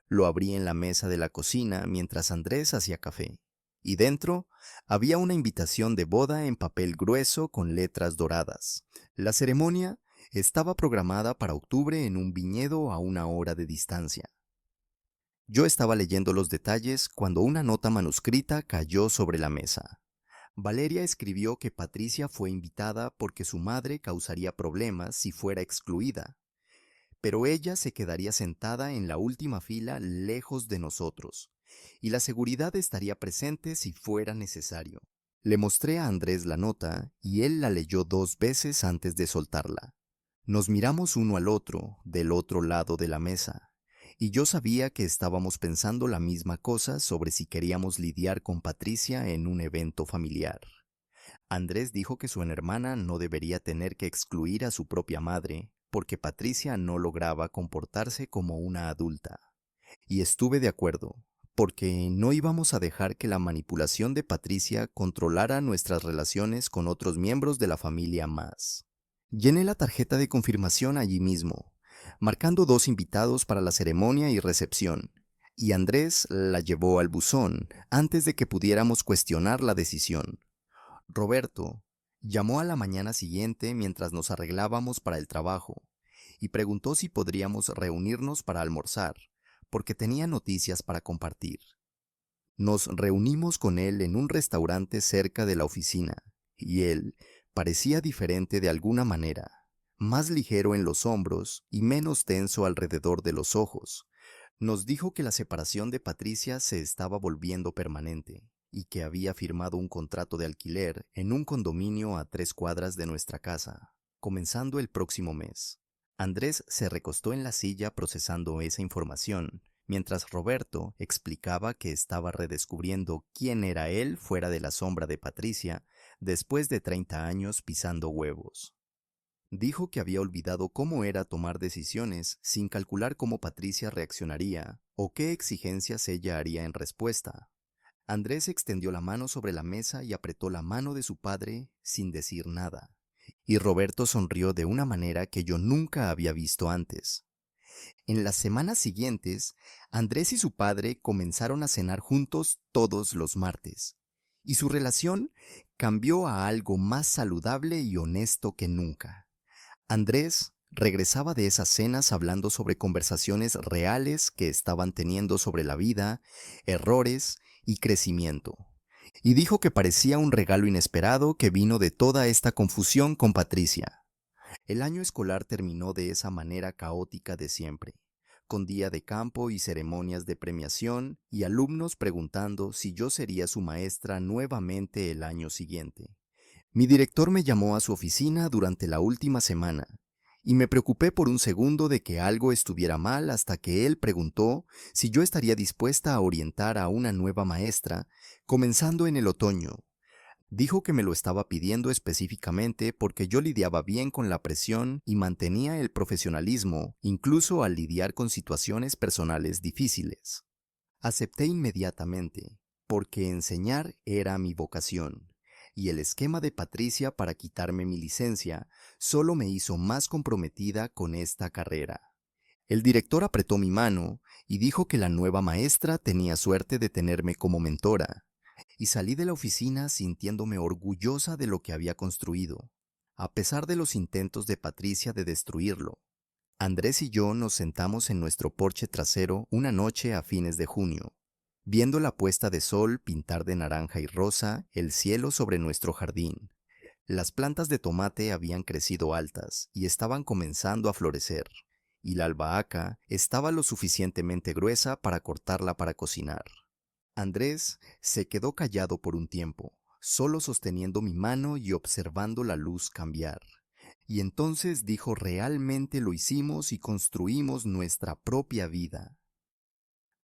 Lo abrí en la mesa de la cocina mientras Andrés hacía café. Y dentro había una invitación de boda en papel grueso con letras doradas. La ceremonia estaba programada para octubre en un viñedo a 1 hora de distancia. Yo estaba leyendo los detalles cuando una nota manuscrita cayó sobre la mesa. Valeria escribió que Patricia fue invitada porque su madre causaría problemas si fuera excluida, pero ella se quedaría sentada en la última fila lejos de nosotros, y la seguridad estaría presente si fuera necesario. Le mostré a Andrés la nota y él la leyó 2 veces antes de soltarla. Nos miramos uno al otro, del otro lado de la mesa, y yo sabía que estábamos pensando la misma cosa sobre si queríamos lidiar con Patricia en un evento familiar. Andrés dijo que su hermana no debería tener que excluir a su propia madre, porque Patricia no lograba comportarse como una adulta. Y estuve de acuerdo, porque no íbamos a dejar que la manipulación de Patricia controlara nuestras relaciones con otros miembros de la familia más. Llené la tarjeta de confirmación allí mismo, marcando 2 invitados para la ceremonia y recepción, y Andrés la llevó al buzón antes de que pudiéramos cuestionar la decisión. Roberto llamó a la mañana siguiente mientras nos arreglábamos para el trabajo y preguntó si podríamos reunirnos para almorzar, porque tenía noticias para compartir. Nos reunimos con él en un restaurante cerca de la oficina, y él parecía diferente de alguna manera, más ligero en los hombros y menos tenso alrededor de los ojos. Nos dijo que la separación de Patricia se estaba volviendo permanente y que había firmado un contrato de alquiler en un condominio a 3 cuadras de nuestra casa, comenzando el próximo mes. Andrés se recostó en la silla procesando esa información, mientras Roberto explicaba que estaba redescubriendo quién era él fuera de la sombra de Patricia después de 30 años pisando huevos. Dijo que había olvidado cómo era tomar decisiones sin calcular cómo Patricia reaccionaría o qué exigencias ella haría en respuesta. Andrés extendió la mano sobre la mesa y apretó la mano de su padre sin decir nada, y Roberto sonrió de una manera que yo nunca había visto antes. En las semanas siguientes, Andrés y su padre comenzaron a cenar juntos todos los martes, y su relación cambió a algo más saludable y honesto que nunca. Andrés regresaba de esas cenas hablando sobre conversaciones reales que estaban teniendo sobre la vida, errores y crecimiento, y dijo que parecía un regalo inesperado que vino de toda esta confusión con Patricia. El año escolar terminó de esa manera caótica de siempre, con día de campo y ceremonias de premiación y alumnos preguntando si yo sería su maestra nuevamente el año siguiente. Mi director me llamó a su oficina durante la última semana y me preocupé por un segundo de que algo estuviera mal hasta que él preguntó si yo estaría dispuesta a orientar a una nueva maestra comenzando en el otoño. Dijo que me lo estaba pidiendo específicamente porque yo lidiaba bien con la presión y mantenía el profesionalismo, incluso al lidiar con situaciones personales difíciles. Acepté inmediatamente, porque enseñar era mi vocación, y el esquema de Patricia para quitarme mi licencia solo me hizo más comprometida con esta carrera. El director apretó mi mano y dijo que la nueva maestra tenía suerte de tenerme como mentora, y salí de la oficina sintiéndome orgullosa de lo que había construido, a pesar de los intentos de Patricia de destruirlo. Andrés y yo nos sentamos en nuestro porche trasero una noche a fines de junio, viendo la puesta de sol pintar de naranja y rosa el cielo sobre nuestro jardín. Las plantas de tomate habían crecido altas y estaban comenzando a florecer, y la albahaca estaba lo suficientemente gruesa para cortarla para cocinar. Andrés se quedó callado por un tiempo, solo sosteniendo mi mano y observando la luz cambiar. Y entonces dijo: realmente lo hicimos y construimos nuestra propia vida.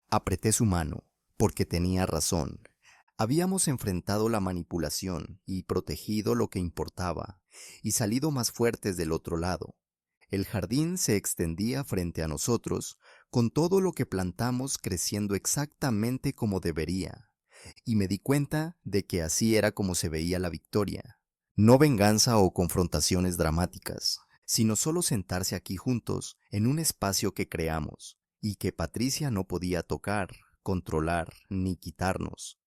Apreté su mano, porque tenía razón. Habíamos enfrentado la manipulación y protegido lo que importaba, y salido más fuertes del otro lado. El jardín se extendía frente a nosotros, con todo lo que plantamos creciendo exactamente como debería, y me di cuenta de que así era como se veía la victoria. No venganza o confrontaciones dramáticas, sino solo sentarse aquí juntos en un espacio que creamos, y que Patricia no podía tocar, controlar ni quitarnos.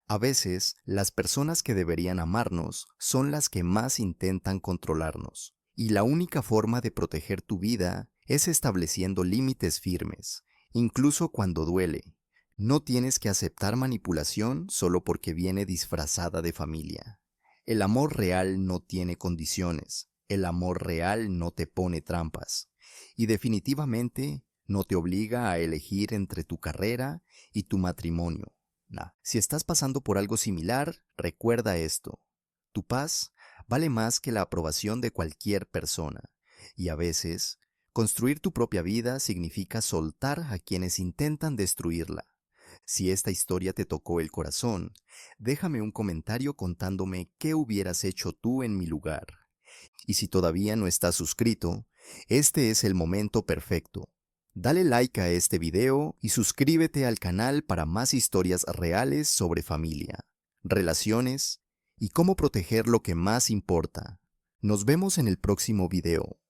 A veces, las personas que deberían amarnos son las que más intentan controlarnos, y la única forma de proteger tu vida es estableciendo límites firmes, incluso cuando duele. No tienes que aceptar manipulación solo porque viene disfrazada de familia. El amor real no tiene condiciones, el amor real no te pone trampas, y definitivamente no te obliga a elegir entre tu carrera y tu matrimonio. Nah. Si estás pasando por algo similar, recuerda esto: tu paz vale más que la aprobación de cualquier persona, y a veces, construir tu propia vida significa soltar a quienes intentan destruirla. Si esta historia te tocó el corazón, déjame un comentario contándome qué hubieras hecho tú en mi lugar. Y si todavía no estás suscrito, este es el momento perfecto. Dale like a este video y suscríbete al canal para más historias reales sobre familia, relaciones y cómo proteger lo que más importa. Nos vemos en el próximo video.